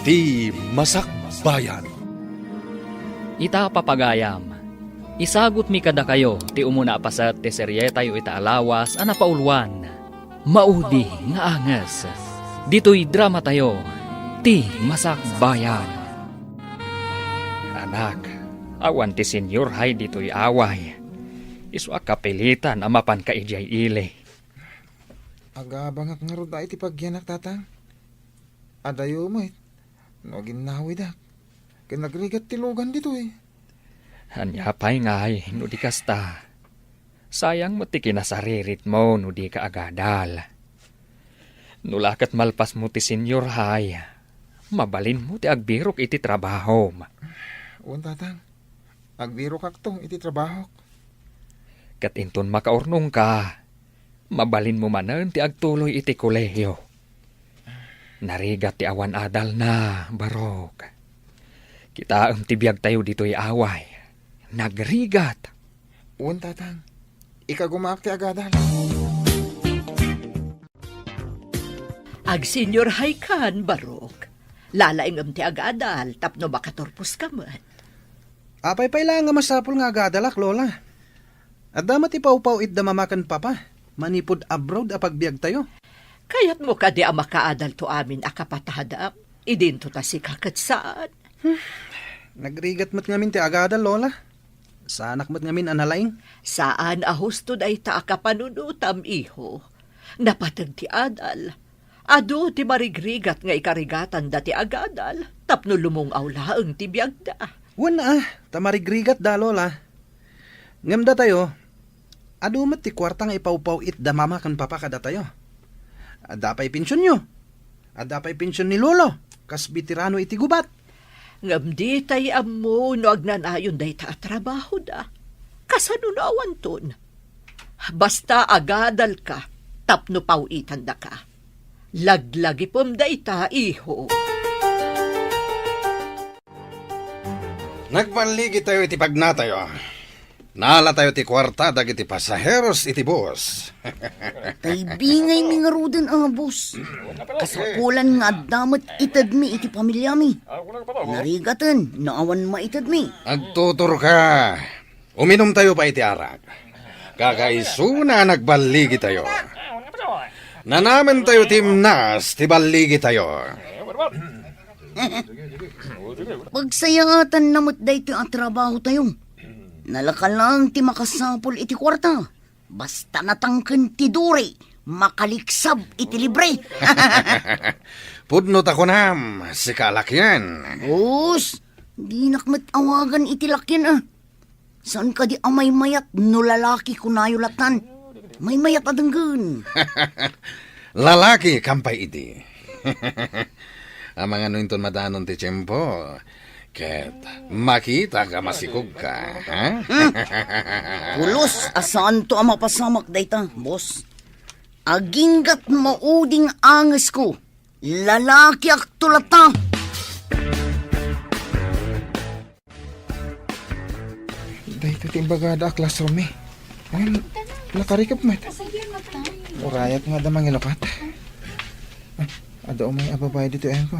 Ti Masakbayan. Ita papagayam. Isagot mi kada kayo, ti umuna pasat ti seryeta yu ita alawas ana paulwan. Maudi nga anges. Dito'y drama tayo, ti Masakbayan. Anak, awan ti Senyor hay dito'y away. Isu akapilitan amapan ka ijay ile. Agabangak nga ro da iti pagyanak tatang. Adayo mo no ginawi da. Kinagrigat tilugan dito Hanyapay ngay, no di kasta. Sayang mo ti kinasaririt mo, no di ka agadal. Nulakat malpas mo ti Senyor hay. Mabalin mo ti agbirok iti trabaho. Uwan tatang. Agbiro kaktong iti trabaho. Katinton makaurnong ka. Mabalin mo manan ti agtuloy iti kolehiyo. Narigat ti awan adal na, barok. Kita ang tibiyag tayo dito'y away. Nagrigat. Uwan tatang. Ikagumaak ti agadal. Ag Senyor Haykan, barok. Lalaing ti agadal, tapno makatorpos ka man. Apay pailang nga masapul nga agadalak, Lola. At damat ipaupaw it damamakan papa. Manipod abroad apagbiag tayo. Kaya't mo ka di makaadal to amin akapatahadap. Idinto ta si kakatsaan. Nagrigat mat ngamin ti agadal, Lola. Sanak mat ngamin analaing. Saan ahusto day ta akapanunutam, iho. Napatag ti adal. Ado ti marigrigat nga ikarigatan da ti agadal. Tapno lumong awlaang ti biyagda. Wana tamarigrigat da, Lola. Ngamda tayo. Ado mat ti kwarta nga ipaupaw it damamakan papa kada tayo. Adapay pensyon nyo. Adapay pensyon ni Lolo. Kas bitirano iti gubat. Ngamdi tay ammo no agnanayon day ta trabaho da. Kasanunawan ton. Basta agadal ka, tapno pawitan da ka. Laglagi pom day ta, iho. Nagpanligi tayo iti pagnatayo. Nala tayo ti kwarta dagiti pasaheros iti bus. Tay bingay mi nga rudan bus. Kasapulan nga damat itad mi iti pamilya mi. Narigatan, naawan maitad mi. Agtutur ka. Uminom tayo pa iti arag. Kakaiso na nagbaligi tayo. Nanamen tayo timnas, ti baligi tayo. Pagsayatan namot day ti trabaho tayo. Nalakal lang ti makasapol iti kwarta. Basta natangken ti duri, makaliksab iti libre. Pudnot ako nam, si kalakyan. Bus, di nakmet awagan iti lakyan Saan ka di amay mayat no lalaki kunayulatan? May mayat adanggan. Lalaki kampay iti. Amang ano inton madanon ti tiyempo. Ket makita ka masikog ka, ha? Pulos, asaan to ang mapasamak dayta, boss? Aginggat mauding anges ko. Lalaki ak tulata. Dahito timbagada ak classroom Ayun, nakarikap mat. Urayat nga damang ilokat. Ada umay ababay dito ayan ko.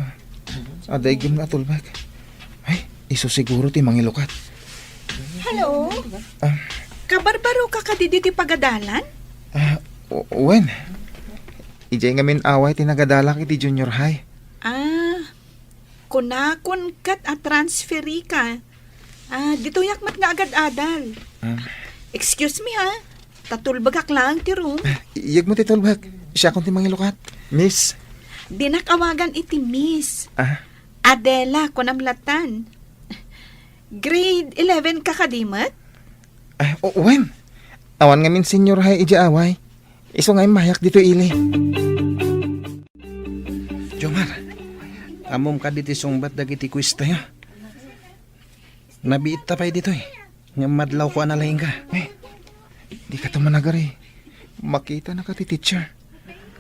Aday gim na tulbag. Ay, iso siguro ti mangilokat. Hello? Kabarbaro ka kadidi pagadalan? Wen. Ijay ngamin away tinagadalak iti junior high. Kunakon kat at transferi ka. Dito yakmat nga agad adal. Excuse me ha. Tatulbagak lang ti room. Iyag mo ti tulbag. Siya kong ti mangilokat. Miss. Dinakawagan iti miss. Adela kunamlatan. Grade 11 ka kadimat? Wen. Awan ngamin senior high ija away. Iso ngayon mayak dito ili. Jomar, amom ka diti sungbat dagiti quiz tayo. Nabiit pay dito Nga madlaw ko analaing ka. Di ka tumanagari. Makita na ka ti teacher.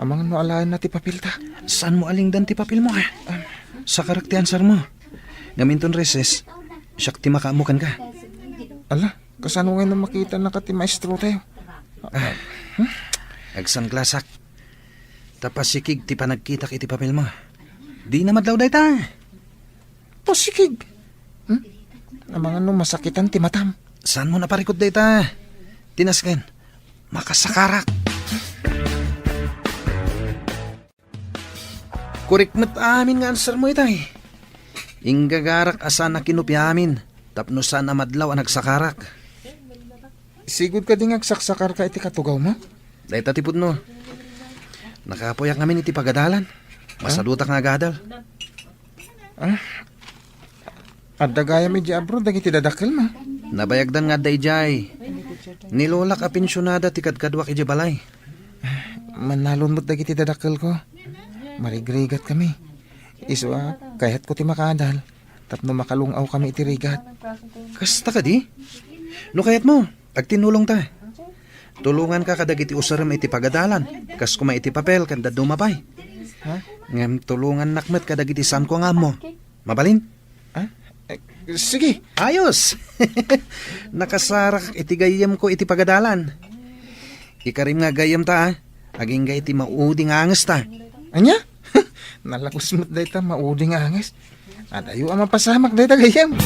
Amang no alaan na ti papilta. Saan mo aling dan ti papil mo sa karaktiansar mo. Ngaminton reses, siyak ti makaamukan ka. Ala, kasano ngayon na makita na ka ti maestro tayo? Agsan klasak. Tapasikig ti panagkita iti papel mo. Di na madlaw day ta. Pasikig. Ang mga no masakitan ti matam. Saan mo naparikot dayta? Tinasken. Makasakarak. Kurikmet amin nga answer mo itay. Inggagarak asa na kinupyamin. Tapno saan na madlaw ang nagsakarak. Sigud ka ding agsaksakar ka iti katugaw mo? Dayta tipod no. Nakapoyak ngamin iti pagadalan. Masadutak nga gadal. At dagaya mi di abro dagiti dadakkel ma. Nabayagdan nga dayjay. Nilolak a pensyonada ti kadkadwak iti balay. Manalon mo't dagiti dadakkel ko. Marigrigat kami. Iswa, kahit ko ti makadal. Tapno makalungaw kami iti rigat. Kasta ka di? No kayat mo, agtinulong ta. Tulungan ka kadagiti usaram iti pagadalan. Kas kuma iti papel kanda dumapay. Ha? Ngem tulungan nakmet kadagiti samko nga mo. Mabalin? Sige. Ayos! Nakasarak iti gayam ko iti pagadalan. Ikarim nga gayam ta, aging ga iti maudi nga anges ta. Anya? Nalakus mo't dayta mauding angis. At ayo ang mapasamak dayta gayam.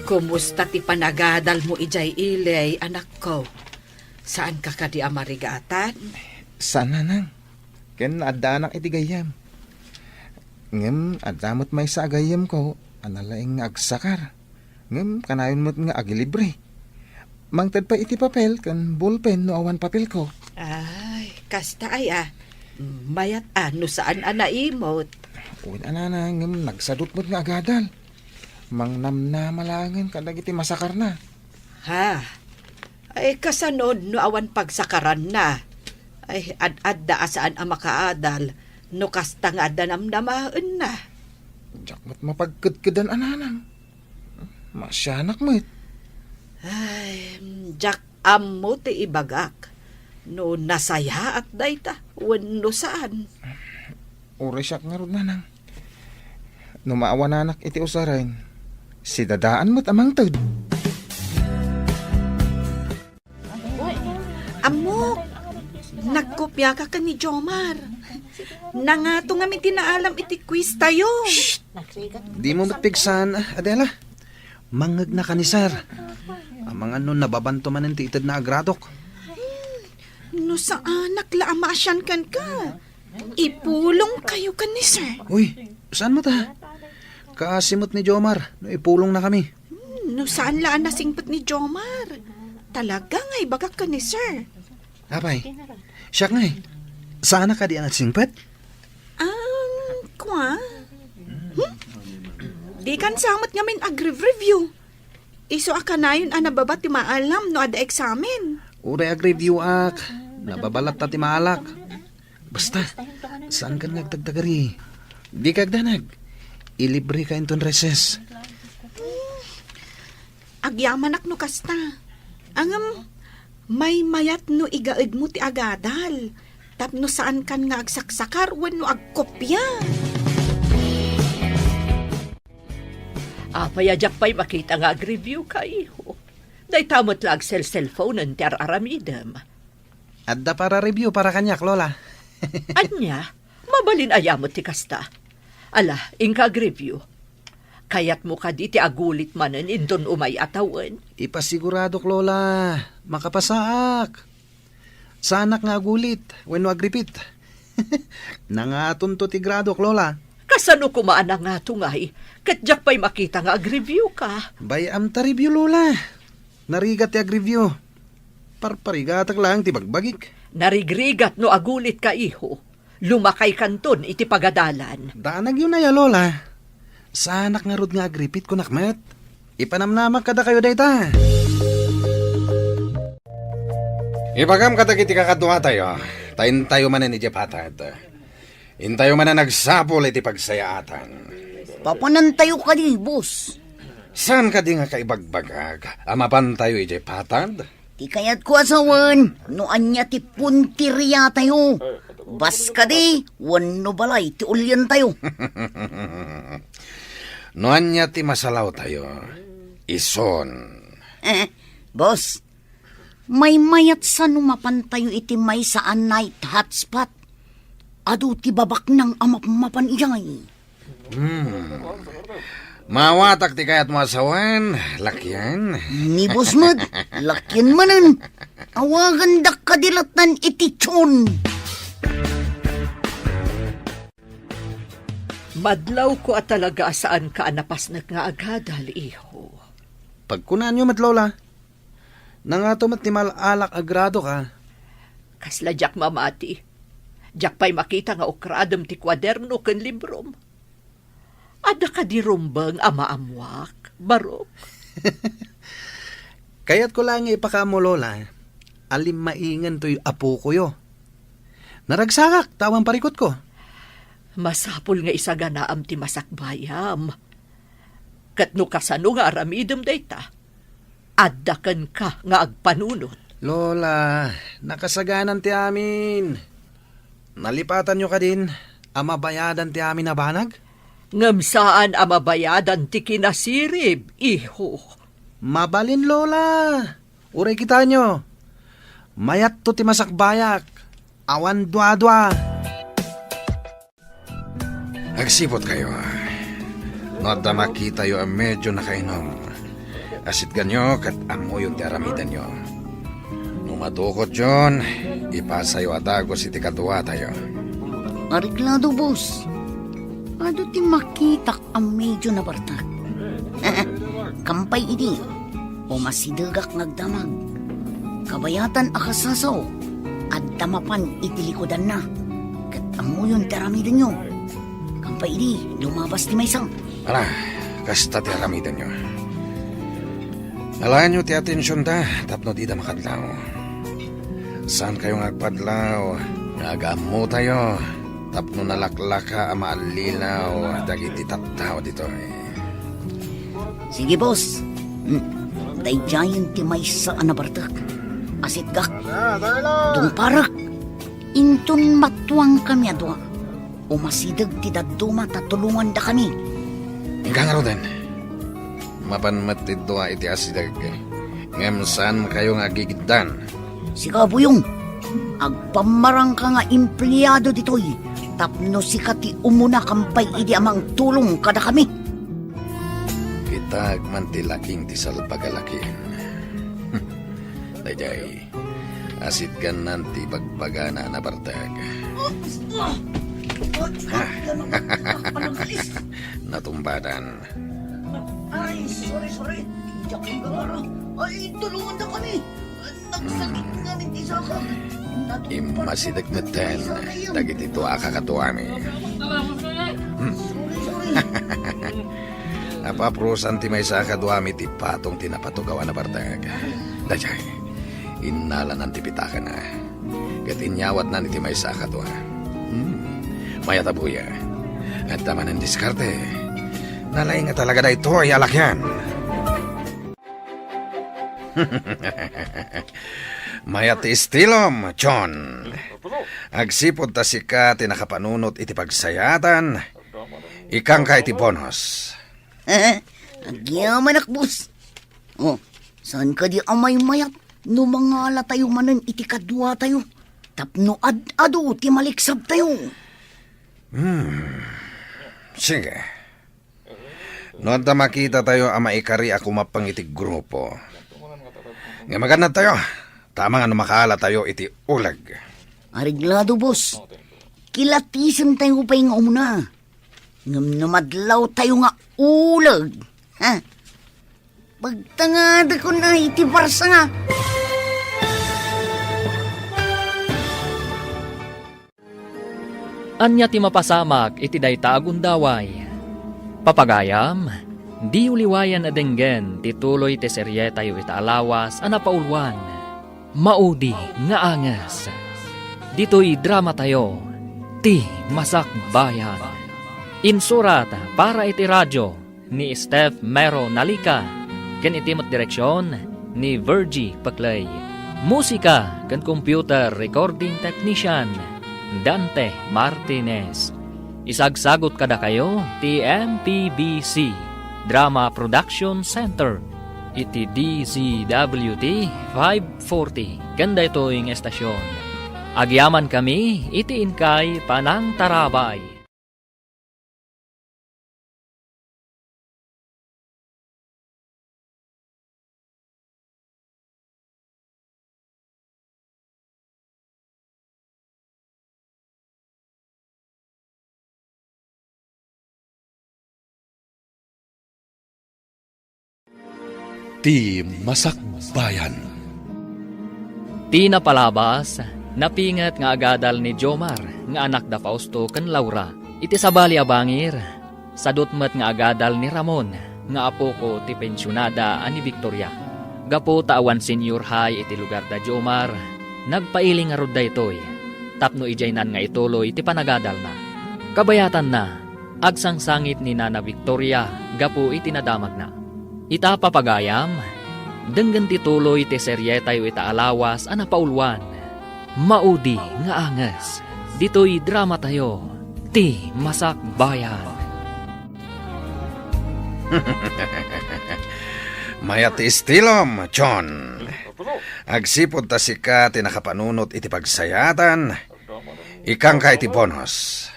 Kumusta ti panagadal mo ijay ilay, anak ko? Saan ka kadi amarigatan? Sana nang. Ken adda anak iti gayam. Ngem adamot may sa agayam ko, analaing agsakar. Ngem kanayon mo't nga agilibre. Mangtad pa iti papel kan ballpen no awan papel ko. Ay, kasta ay mayat ano saan anaimot? Uwin anana ngem nagsadot mo't nga agadal. Mangnamnamalangan kadag iti masakar na. Ha? Ay kasanod no awan pagsakaran na. Ay ad-adda asaan ang makaadal no kasta nga adda namnamaan na. Diyak mo't mapagkadkadan ananang. Masyanak mo't. Ay, jak ammo ti ibagak. No nasaya at dayta, wenno saan. Uri siyak nga ron nanang. No maawan anak iti usarain, si dadaan mo't amang tod. Amo, nagkopya ka ni Jomar. Nangato nga mi tinaalam iti quiz tayo. Di mo matpigsan, Adela. Mangag na ka ni sir. Ang mga nun nababanto man ang tiitad na agradok. No sa anak la amasyan kan ka. Ipulong kayo ka ni sir. Uy, saan mo ta? Kaasimot ni Jomar, no ipulong na kami. No saan laan nasingpot ni Jomar? Talaga nga'y bagak ka ni sir. Apay, siyak nga eh. Sana ka di ang nagsingpet? Kwa? Di kan samot nga min ag-review. Iso akanayon nababa ti maalam no ada eksamen. Uray ag-review ak. Nababalat ta ti maalak. Basta, saan ka nagtagtagari? Di kagdanag. Ilibre ka inton reses. Agyamanak no kasta. Angam, may mayat no igaid mo ti agadal. Tapno saan kan nga agsaksakar wenno agkopya. Payajak pa'y makita nga ag-review ka, iho. Day tamot lang cellphone ng ti aramidem. Adda para review para kanyak, Lola. Anya, mabalin ayamot ti kasta. Ala, ingka ag-review. Kayat mo ka di ti agulit manen indon umay atawan. Ipasiguradok, Lola. Makapasaak. Sanak nga agulit. When agripit. Nangaton to ti gradok, Lola. Kasano kumaan na nga tungay, katjak pa'y makita nga ag-review ka. Bayam ta review, Lola. Narigat ti ag-review. Parparigatak lang ti bagbagik. Narigrigat no agulit ka, iho. Lumakay kanton iti pagadalan. Daanag yun na ya, Lola. Sanak nga rod nga agripit ko nakmet. Ipanamnamak kada kayo dayta. Ipagam katagiti kakadwa tayo. Tayin tayo manan ni Jepatat. Intayo man na nagsapol iti pagsayaatan. Papanan tayo ka di, boss. Saan ka di nga kaibagbagag? Amapan tayo iti patad? Di kaya't ko asawan, no anya ti puntirya tayo. Bas ka di, wano balay, ti ulyan tayo. Noan niya ti masalaw tayo. Ison. Boss, may mayat sa numapan tayo iti may saan night hotspot. adu ti babak ng amapan iyay. Mawatak ti kayat mo asawan, lakyan. Ni Busmad, lakyan manan. Awagan da kadilatan iti tson. Madlaw ko at talaga saan ka anapas na nga agadal, iho. Pagkunan nyo, matlola. Nangato mat ti malalak agrado ka. Kasla jak mamati. Jak pa'y makita nga ukradam ti kwaderno ken librom. Ada ka di rumbang amaamwak, barok. Kaya't ko lang ipakamo, lola. Alim maingan to'y apo ko yo. Naragsakak, tawang parikot ko. Masapul nga isa ganaam ti masakbayam. Katno kasano nga aramidem dayta. Addakan ka nga agpanunot. Lola, nakasaganan ti amin. Nalipatan nyo ka din, amabayadan ti amin na banag? Ngam saan amabayadan ti kinasirib, iho. Mabalin, lola. Uray kita nyo. Mayat to ti masakbayak. Awan dwa-dwa. Agsipot kayo. Nada makita yo ang medyo nakainom. Asit ganyo kat amo yung tiaramidan nyo. Numatukot John, ipasayo atagos iti katuwa tayo. Ariglado, boss. Ado ti makitak ang medyo na bartak. Kampay idi, o masidagak nagdamag. Kabayatan akasasaw, at damapan itilikodan na. Kat amo yung tiaramidan nyo. Kampay idi, lumabas ti may sang. Ala, kasta tiaramidan nyo. Alayan nyo ti atensyon da, tapno di da makadlaw. Saan kayo ngagpadlaw? Nagamo tayo. Tapno nalaklaka ama alilaw. Dagiti tattao dito Sige, boss. Dayjayan ti may sa anabartak. Asit gak. Dumparak. Intun matuang kami adwa. O masidag ti daduma tatulungan da kami. Ika nga din. Mapanmatid doa iti asidag. Ngem saan kayo nga gigiddan? Siga, buyong. Agpamarang ka nga empleyado ditoy. Tapno si kati umuna kampay idi amang tulong kada kami. Kitag man ti laking ti salpagalakin. Dayjay, asit kan nanti pagpagana na bartag. Natumbadan. Ay, sorry. Diyak yung gagara. Ay, tulungan na kami. Nagsakit namin ti Saka. Imasidag meten, dagiti tuwa kakatuami. Napaprusan ti may sakaduami ti patong tinapatugawan na bartag. Dayjay, inalan ang tipitaka na. Katinyawat na ni ti may sakatuwa. Mayatabuya. At taman ang diskarte. Nalaing nga talaga da ito ay alakyan. Mayat istilom, John. Agsipod ta si ka tinakapanunot iti pagsayatan. Ikang ka iti bonus. Agyaman akbus. Oh, saan ka di amay mayat? No mga ala tayo manan iti kadwa tayo. Tapno ad-ado ti maliksab tayo. Sige. Noon ta makita tayo ang maikari ako mapang iti grupo. Nga maganda tayo. Tama nga makaala tayo iti ulag. Ariglado, boss. Kilatisan tayo pa yung umuna. Ngam namadlaw tayo nga ulag. Ha? Pagtangada ko na iti barsa nga. Anya ti mapasamak iti dayta agundaway. Papagayam, di uliwayan adenggen ti tuloy ti serye tayo ita alawas anapaulwan. Maudi nga angas. Dito'y drama tayo, ti Masakbayan. Insurat para iti radyo ni Steph Mero Nalika. Ken itimot direksyon ni Virgie Paclay. Musika ken computer recording technician Dante Martinez. Isagsagot kada kayo ti MPBC Drama Production Center iti DZWT 540 kanda ito yung estasyon. Agyaman kami, itiin kay Panang Tarabay. Ti Masakbayan. Ti napalabas, napingat nga agadal ni Jomar, nga anak da Fausto ken Laura. Iti sabali abangir, sadutmet nga agadal ni Ramon, nga apo ko ti pensyonada ani Victoria. Gapo taawan senior high iti lugar da Jomar, nagpailing nga rod da itoy. Tapno ijaynan nga ituloy iti panagadal na. Kabayatan na, agsangsangit ni Nana Victoria, gapo iti nadamag na. Ita papagayam, denggan tituloy ti serye tayo ita alawas ana paulwan. Maudi nga anges, dito'y drama tayo, ti Masakbayan. Mayat ti istilom, John. Agsipod ta sika ti nakapanunot iti pagsayatan. Ikang ka iti bonus.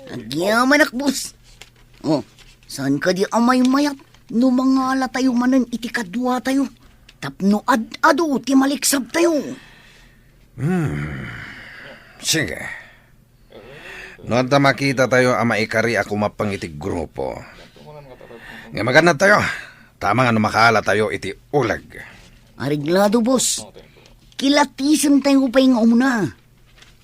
Agyaman akbus. Oh, saan ka di amay mayat? No mangala tayo manen iti kadwa tayo. Tapno ad-ado ti maliksab tayo. Sige. Noon ta makita tayo ang maikari ako mapang iti grupo. Nga maganad tayo. Tama nga makala tayo iti ulag. Ariglado, boss. Kilatisan tayo pa yung una.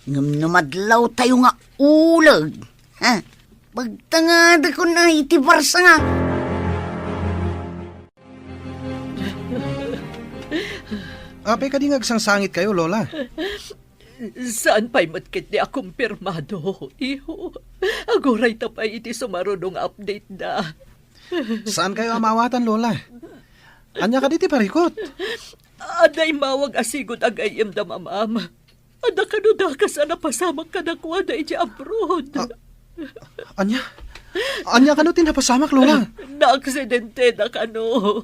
Ngam namadlaw tayo nga ulag. Ha? Pagtangada ko na iti barsa nga. Apay ka di ngagsangsangit kayo, Lola. Saan pa'y matkit ni akong pirmado, iho? Aguray tapay iti sumarunong update da. Saan kayo amawatan, Lola? Anya ka di ti parikot. Aday mawag asigod agayem da mamam. Ada kanuda ka sana pasamak ka na kuha da iti abroad. Anya? Anya ka no tinapasamak, Lola? Na-aksidente na kano.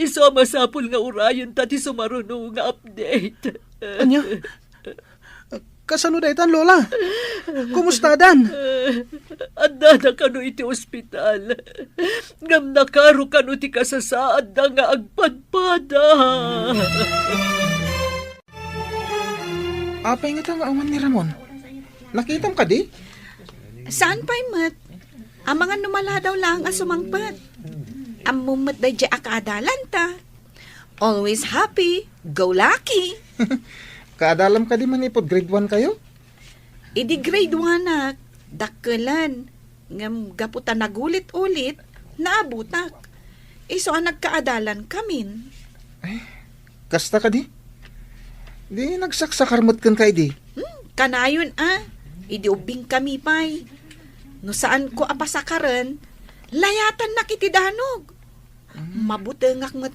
Iso masapul nga urayon ta ti sumarunong nga update. Anya? Kasano daytan, Lola? Kumusta dan? Anda na kano iti ospital. Ngam nakaro kano ti kasasaad na nga agpadpada. Apay nga nga awan ni Ramon. Nakitam ka di? Saan pa'y mat? Ang mga numala daw lang ang sumangpat. Ang mumat da di akadalan ta. Always happy, go lucky. Kaadalam ka di manipod grade 1 kayo? Idi grade 1 nak, dakkelan. Ngam gaputan nagulit-ulit, naabutak. Iso ang nagkaadalan kamin. Kasta ka di? Di nagsaksakarmat kan kay di. Kanayon idi ubing kami pa'y. No saan ko apasakaran, layatan na kitidanog. Mabutengak mat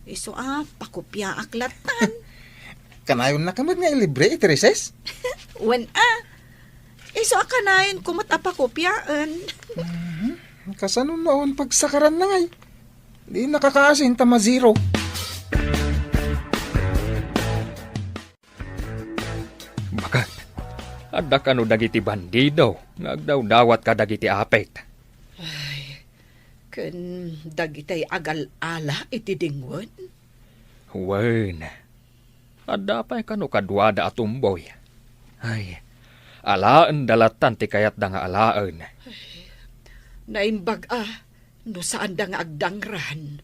iso pakupya aklatan. Kanayon na kamad nga ilibre iti recess? Wen iso akanayon kumat apakupyaan. Kasano noon pagsakaran na ngay? Di nakakaasin tama 0. Bakat, ada kano dagiti bandido, nagdaw-dawat ka dagiti apet. Ken dagitay agal-ala iti dingwan. Wen, ada pa'y kano kadwada at umboy. Ay, alaan dalatan ti kayat da nga alaan. Naimbag no saan da nga agdangran.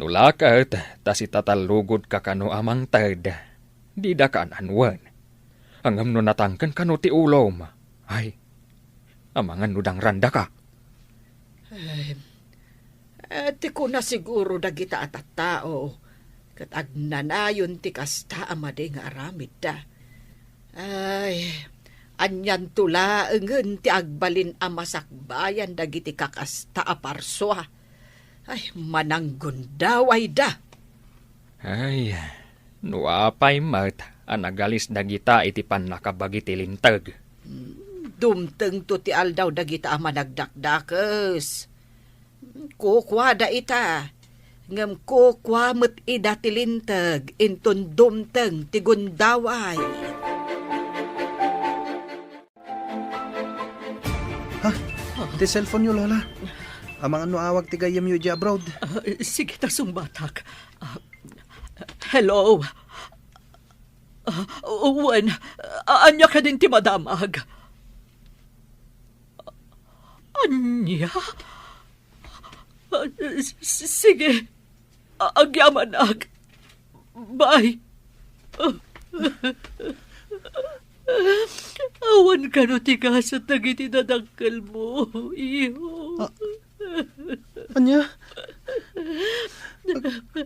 Nulakat, tas itatalugod ka kano amang tad. Di da ka ananwan. Angam no natangkan kano ti ulom. Ay, amangan nudang randa ka. Ti ko na siguro dagita at tao. Kat agnanayon ti kasta amade nga aramid da. Ay, anyan tula engen ti agbalin amasakbayan dagiti kakasta aparso. Ay, mananggun daw ay da. Ay, nuapay mat, anagalis dagita iti panakabagiti lintag. Dumteng to ti aldaw dagita amanagdakdakes. Kukwada ita. Ngam ko kwamot ida tilintag inton dumteng tigundaway. Ti cellphone nyo, Lola. Amang ano awag ti gayam yu di abroad. Sige ta sumbatak. Hello. Wen, anya ka din ti madamag. Anya? Sige. Agyamanag. Bye. Awan ka no tigas at nagiti dadangkal mo, iho. Anya?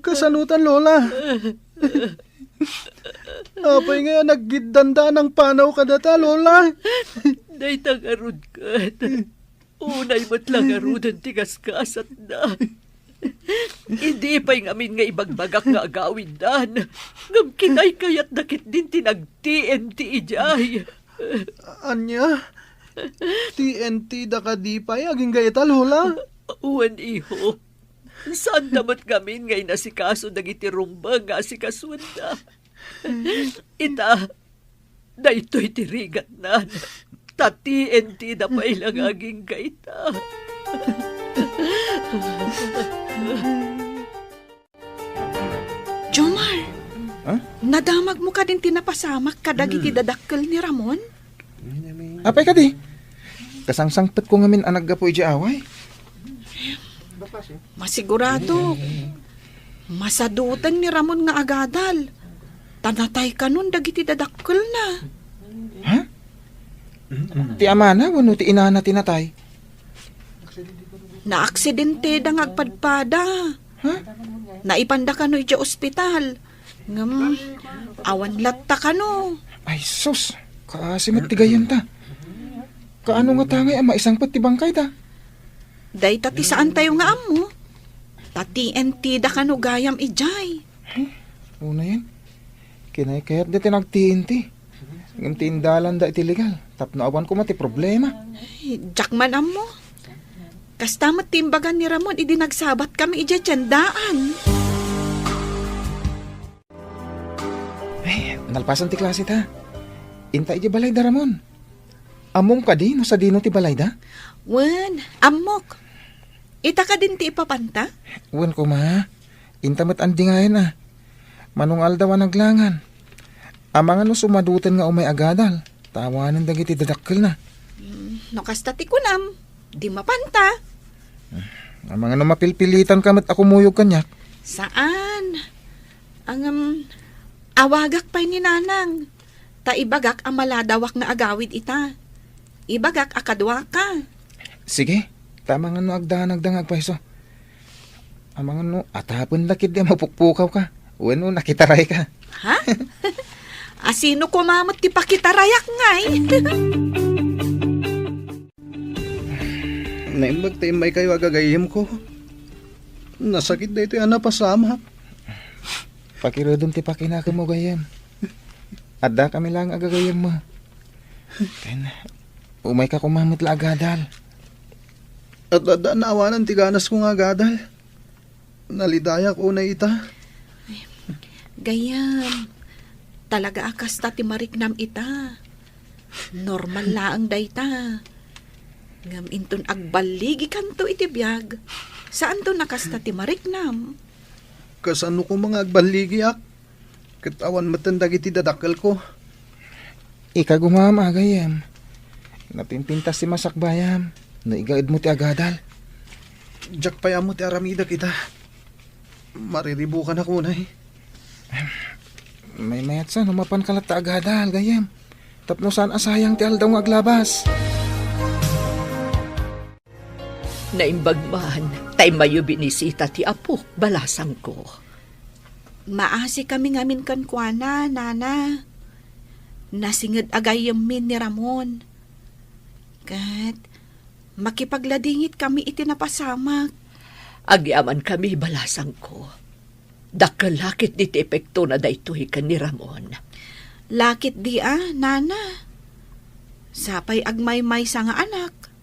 Kasanutan, Lola. Apay nga naggidanda ng panaw ka data, Lola. Day tangarod ka. Unay mo't lang arudan tigas kasat na. Hindi pa'y ngamin nga ibagbagak nga agawin dan. Ngam kinay kayat nakit din tinag-TNT ijay. Anya? TNT da ka di pa'y aging gayeta, Lola. Uwan iho. Saan namat ngamin ngay nasikaso nagitirumba nga si kaswanda. Ita, na ito'y tirigat na. Ta-TNT na pa'y lang aging gaita. Jomar, Huh? nadamag mo ka din tinapasamak kadagiti dadakkel ni Ramon? Apay ka di. Kasangsangpet ko ngamin anag gapoy di away. Masigurado. Masadutan ni Ramon nga agadal. Tanatay ka nun dagiti dadakkel na. Ti amana, wano ti inana tinatay. Naaksidente da nga agpadpada. Naipanda ka no iti ospital. Ngam, awan latta ka no. Ay sus, kaasimot ti gayon ta. Kaano nga tangay ama isang pati bangkay ta. Day tati saan tayo nga amo? Tati enti da ka no gayam ijay. Una yan. Kinay kayat di tinagtiinti. Ngam tindalan da iti legal. Tapno awan ko mati problema. Jakman amo. Kastamat timbagan ni Ramon, idi nagsabat kami ija tiyandaan. Ay, nalpasan ti klase ta. Inta iti balay da Ramon. Amom ka di no sa dino ti balay da? Wen, amok. Ita ka din ti ipapanta? Wen ko ma. Inta mat andi ngayon ah. Manong aldawan naglangan. Amangan no sumadutan nga umay agadal. Tawanan dagiti dadakkel na. No kasta ti kunam. Di mapanta. Amangan no mapilpilitan ka mat ako muyog kanyak. Saan? Ang awagak pa'y ni nanang. Ta ibagak ang maladawak nga agawid ita. Ibagak akadwa ka. Sige, tamangan no agdanag-dangag paiso. Amangan no atapon lakid di mapukpukaw ka. Uwan no nakitaray ka. Ha? Asino kumamot ti pakitarayak ngay? Naimbag tayo may kayo agagayim ko. Nasakit na ito yung napasama. Pakirodon ti pakinaka mo gayam. Adda kami lang agagayam mo. Kaya umay ka kumamot la agadal. At naawanan ti ganas ko nga agadal. Nalidaya ko na ita. Gayam. Talaga akas ta ti mariknam ita. Normal laang dayta. Ngam inton agbaligi kanto iti biyag. Saan to nakasta ti mariknam? Kasano ko mga agbaligyak. Katawan matandag iti dadakal ko. Ika gumama gayam. Napimpintas si masakbayam. Naigaid mo ti agadal. Jack pa mo ti aramida kita. Mariribukan ako na eh. May mayat sa numapan kalat ta agadal gayam. Tapno saan asayang ti aldaw nga aglabas. Naimbagman, tay mayo binisita ti apo, balasang ko. Maasi kami ngamin kankwana, nana. Nasingad agayam min ni Ramon. Kat, makipagladingit kami iti napasamak. Agyaman kami, balasang ko. Dakalakit di ti epekto na daytoy ka ni Ramon. Lakit di nana. Sapay agmay-may sa nga anak.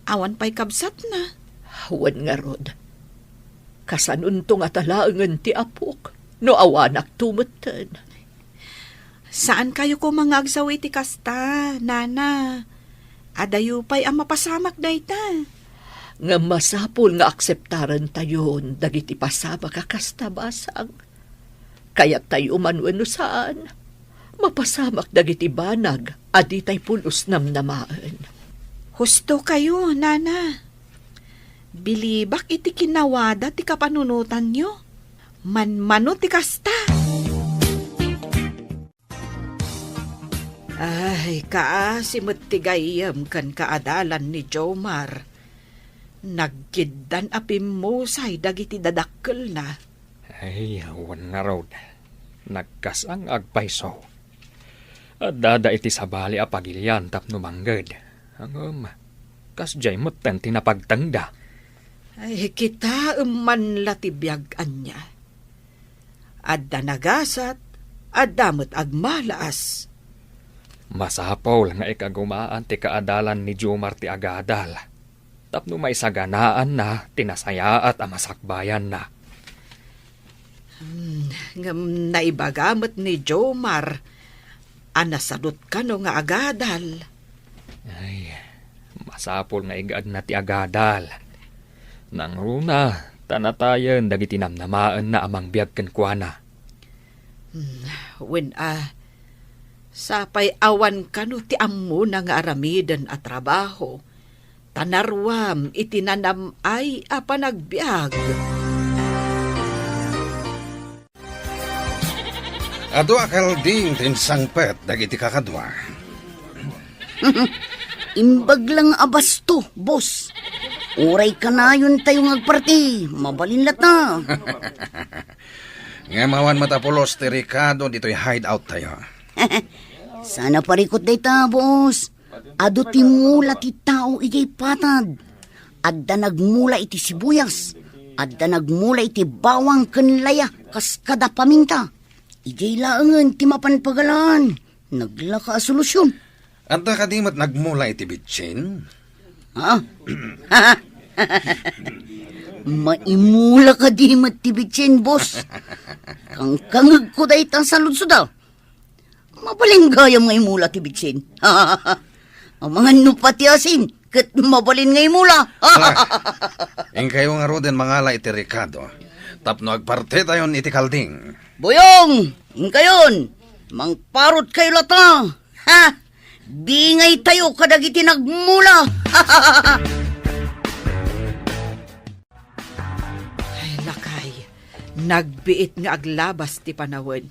Awan pa'y kabsat na. Huwan nga rod. Kasanunto nga talaangan ti apok, no awanak tumutan. Saan kayo ko mga agsawi ti kasta, nana? Adayo pa'y ang mapasamak dayta. Nga masapul nga akseptaran tayon, dagiti pasama kakasta basang. Kaya tayo manweno saan, mapasamak dagiti banag, aditay pulos namnamaan. Husto kayo, nana. Bilibak iti kinawada ti kapanunutan nyo. Manmano ti kasta. Ay, kaasimot ti gayam kan kaadalan ni Jomar. Nagkidan apimusay dagiti dadakkel na. Ay, awan nga raw. Nagkasang agpaiso. At dada iti sabali a pagilian tapno mangged. Ang kasjay moten tinapagtangda. Ay, kita man latibyagan niya. Adda nagasat, adamot agmalaas. Masapaw nga ikagumaan ti kaadalan ni Jomar ti agadal. Tapno may saganaan na, tinasayaat a masakbayan na. Ngam naibagamot ni Jomar, anasadot ka no nga agadal. Ay, masapol nga igad na ti agadal. Nang runa, tanatayan dagiti namnamaan na amang biyag kenkwana. When sapay awan kano ti ammo na nga aramidan at trabaho, tanarwam itinanam ay apanagbiag. Ado akal ding tinsangpet dagiti kakadwa. Imbag lang abasto, boss. Uray ka na yun tayo ngagparti. Mabalin lata. Nga mawan matapulos ti Ricardo dito'y hideout tayo. Sana parikot day ta, boss. Ado ti mula ti tao ijay patad. Adda nagmula iti sibuyas. Adda nagmula iti bawang kenlaya kas kada paminta. Ijay laangan ti mapanpagalaan. Naglaka a solusyon. Anta kadimot nagmula iti bitsin? Ha? Maimula ka di matibitsin, boss. Kang kangag ko day ta sa ludsuda. Mabaling gayam nga imula tibitsin. Ang mga nupati asin, kat mabalin nga imula. Ing kayo nga roden mangala iti Ricardo. Tapno agparte tayon iti kalding. Boyong, ingkayon, mangparot kayo lata. Ha? Bingay tayo kadagiti nagmula. Ay, lakay. Nagbiit nga aglabas ti panawad.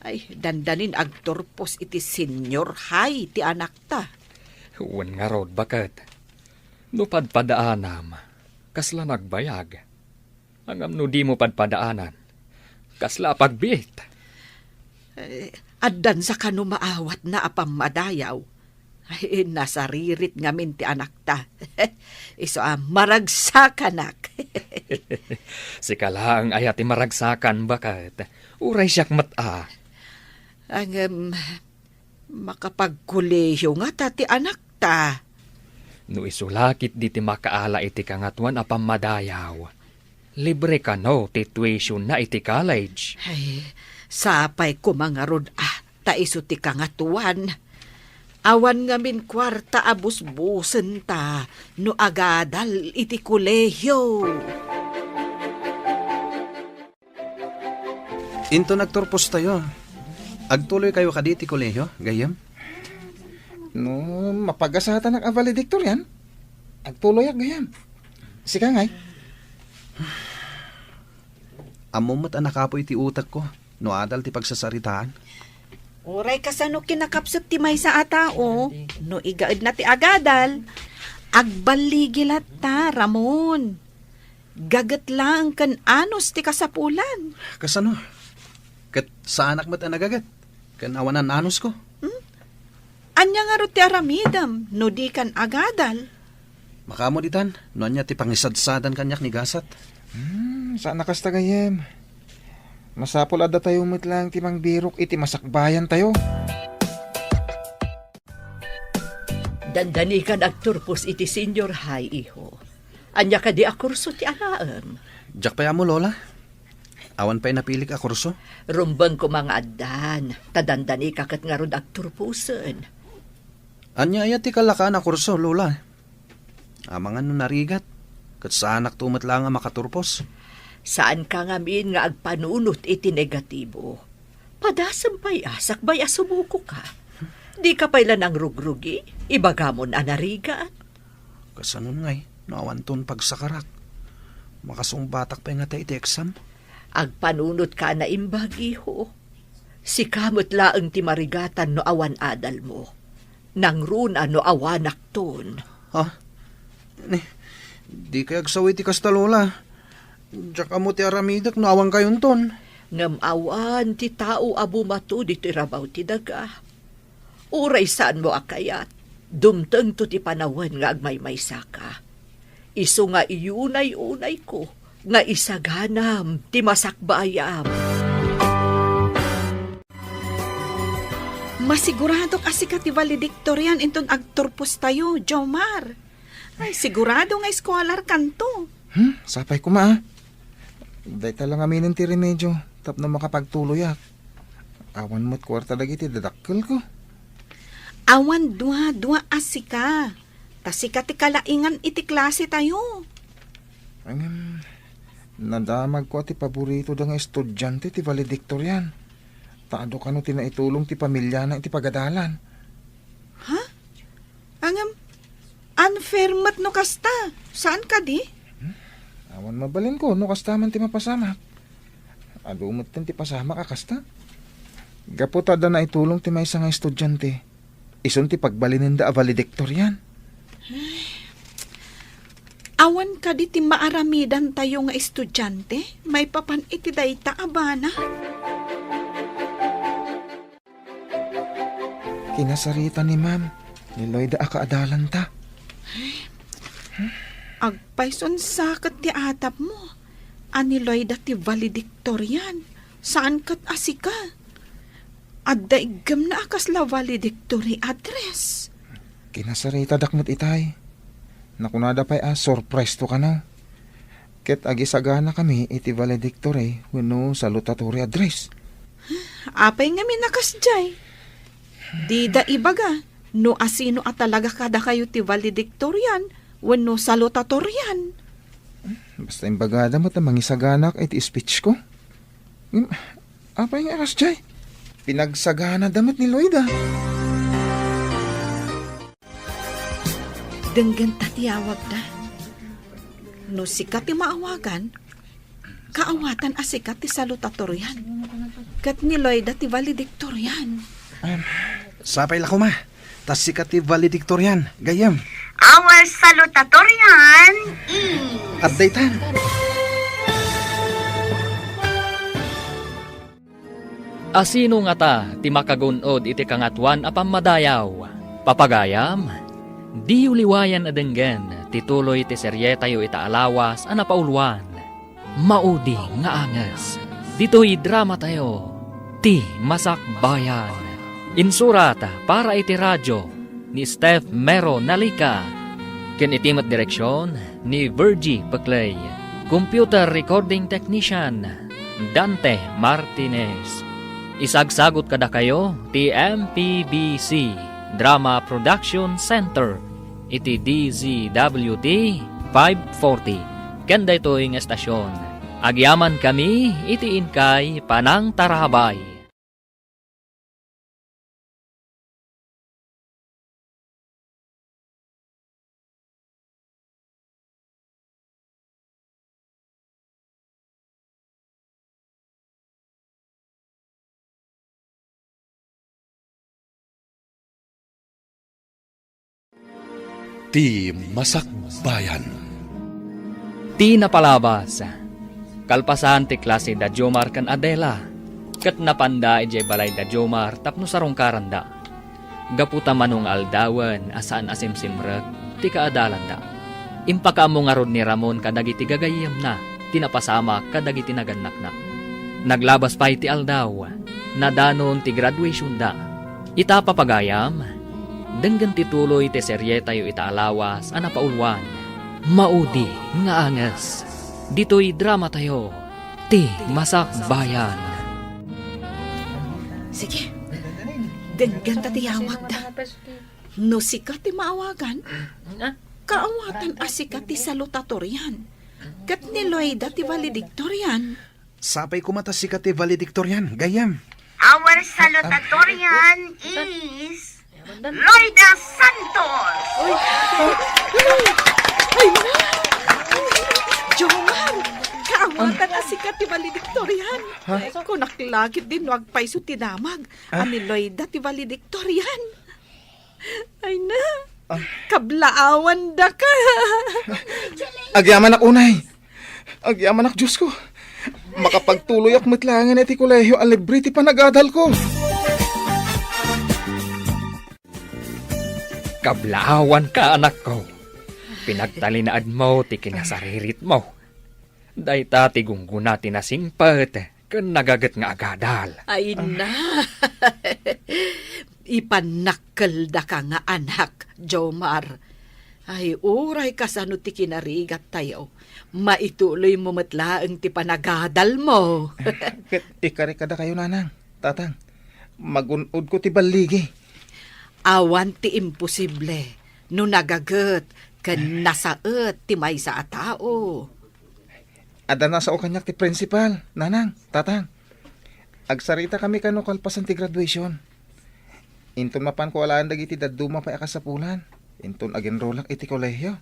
Ay, dandanin agturpos iti senior high ti anak ta. Huwan nga raw bakat. Nupadpadaanam, kasla nagbayag. Ang amno di mo padpadaanan, kasla pagbit. Addan sa kano maawat na apamadayaw. Ay, nasaririt ngamin ti anak ta. Iso maragsakannak. Si kalaang ayat maragsakan bakat. Uray siyak mata. Ang makapagkuleyo nga ta ti anak ta. No isulakit di ti makaala iti kangatuan apamadayaw. Libre ka no ti tuition na iti college. Ay, sapay ko mga rod ta iso ti kangatuan. Awan ngamin kwarta abus-busen ta no agadal iti kuleyo. Into nagturpos tayo. Agtuloy kayo kaditi kolehiyo, gayam? No, mapagasatan ng valedictor yan. Agtuloy ag gayam. Sika ngay. Amumot ang nakapoy ti utak ko. No adal ti pagsasaritaan. Oray kasano kinakapsot ti may sa atao. No igaad na ti agadal. Agbaligilat ta, Ramon. Gagat lang kan anos ti kasapulan. Kasano? Kat sa anak mo't ang nagagat? Kan awanan anos ko? Anya nga ro ti aramidam, no di kan agadal. Makamo ditan, no anya ti pangisadsadan kanyak ni gasat. Saan nakasta gayam? Masapol ada tayo lang ti mangbirok iti masakbayan tayo. Dandani ka nagturpos iti senior high, iho. Anya ka di akurso ti anaam. Jak pa mo, Lola. Awan pa'y napili ka kurso. Rumbang ko mga adan, tadandani kakat nga rod agturpusan. Anya ayat ti kalaka na kurso, Lola. Amangan no narigat. Kat saanak tumat lang nga makaturpos. Saan ka ngamin nga agpanunot iti negatibo? Padasam pa'y asak ba'y asumuko ka? Di ka pa'y lanang rugrugi, ibagamon anarigat. Kasanon ngay, naawan ton pagsakarak. Makasungbatak pa nga tayo iti exam. Agpanunot ka na imbagi ho. Si kamot laeng ti marigatan no awan adal mo. Nang runa no awanak ton. Ha? Di kaya agsawi ti kasta, Lola. Diyak amo ti aramidak no awang kayon ton. Ngam awan ti tao abu matu dito irabaw ti daga. Uray saan mo akayat. Dumteng to ti panawan nga agmaymaysa ka. Isu nga iyunay-unay ko. Nga isaganam ti masakbayam. Masigurado kasi ka ti valedictorian inton agturpos tayo, Jomar. Ay, sigurado nga scholar kanto. Sapay ko ma. Day talang aminin ti remedyo. Tap na makapagtuloy ak. Awan mo't kwarta dagiti dadakkel ko. Awan dua asika. Tasika ti kalaingan iti klase tayo. Nadamag ko ti paborito da nga estudyante ti valedictorian. Taado ka no tinaitulong ti pamilya na iti pagadalan. Unfair mat no kasta. Saan ka di? Awan mabalin ko no kastaman ti mapasama. Adumot tin ti pasama ka kasta. Gaputada na itulong ti may nga estudyante. Ison ti pagbalinin da a valedictorian. Awan ka di ti maaramidan tayo nga estudyante. May papan iti dayta abana. Kinasarita ni ma'am. Ni Lloyd a kaadalan ta. Agpayson sakit ti atap mo. Aniloy ti valedictorian. Saan kat asika? Adda igam na akas la valedictory address. Kinasarita dakmet itay. Nakunada pa'y surprise to ka na. Ket agisagana kami iti valedictory wenno salutatory address. Apay nga minakas jay. Di da ibaga. No asino at talaga kada kayo ti valedictorian wenno salutatorian. Basta imbagada mo ta mangisaganak iti speech ko. Apay nga akas jay. Pinagsagana damit ni Lloyda. Denggan tatiyawag da. No sikat ti maawagan, kaawatan asikat ti salutatorian. Kat ni Lloyda ti valedictorian. Sapay la ko, ma. Tas sikat ti valedictorian. Gayam. Our salutatorian. At daytan. Asino nga ta, ti makagunod iti kangatuan apam madayaw. Papagayam, di uliwayan adenggen, tituloy ti serye tayo itaalawas anapauluan. Maudi nga angas, dito'y drama tayo, ti Masakbayan. Insurata para iti radyo, ni Steph Mero Nalika. Ken itimat direksyon, ni Virgie Paclay. Computer recording technician, Dante Martinez. Isagsagot kada kayo ti MPBC Drama Production Center iti DZWT 540 kanda ito'y ng estasyon. Agyaman kami iti inkay Panang Tarahabay. Ti Masakbayan. Ti napalabas. Kalpasan ti klase da Jomar kan Adela. Kat napanda ije balay da Jomar tapno sarong karanda. Gaputa manong aldawan asaan asimsimrek ti kaadalan da. Impakaamo nga rod ni Ramon kadagiti gagayem na tinapasama kadagiti naganak na. Naglabas pa iti aldaw. Nadanon ti graduation da. Itapapagayam. Denggan tituloy ti serye tayo itaalawas anapaulwan. Maudi nga angas. Dito'y drama tayo. Ti Masak Bayan. Sige. Denggan ta tiyawag da. No sikat ti maawagan. Kaawatan asikat ti salutatorian. Kat ni Loida ti valedictorian. Sapay kumata si Kati valedictorian, gayam. Our salutatorian is Loida Santos. Jomar! Kaawatan asikat ti valedictorian. Kung naklagit din wag pa'y so tinamag. Ani Loida ti valedictorian. Ay na. Kablaawan da ka. Agyaman ak unay. Agyaman ak Diyos ko. Makapagtuloy ak matlangan iti kolehiyo ang libre ti panagadal ko. Kablaawan ka, anak ko. Pinagtalinaad mo ti kinasaririt mo. Dayta ti gungguna ti nasingpet ken nagagat nga agadal. Ay na. Ipanakkel da ka nga anak, Jomar. Ay uray kasano ti kinarigat tayo. Maituloy mo matlaang ti panagadal mo. Ket ikari kada kayo nanang, tatang. Magunod ko ti baligi. Awan ti imposible. No nagagat, ken nasaet ti may sa atao. Ada na sa o kanyak ti principal, nanang, tatang. Agsarita kami kano kalpasan ti graduation. Inton mapan ko alaan dagiti daduma pa akasapulan. Inton aginrolak iti kolehiyo.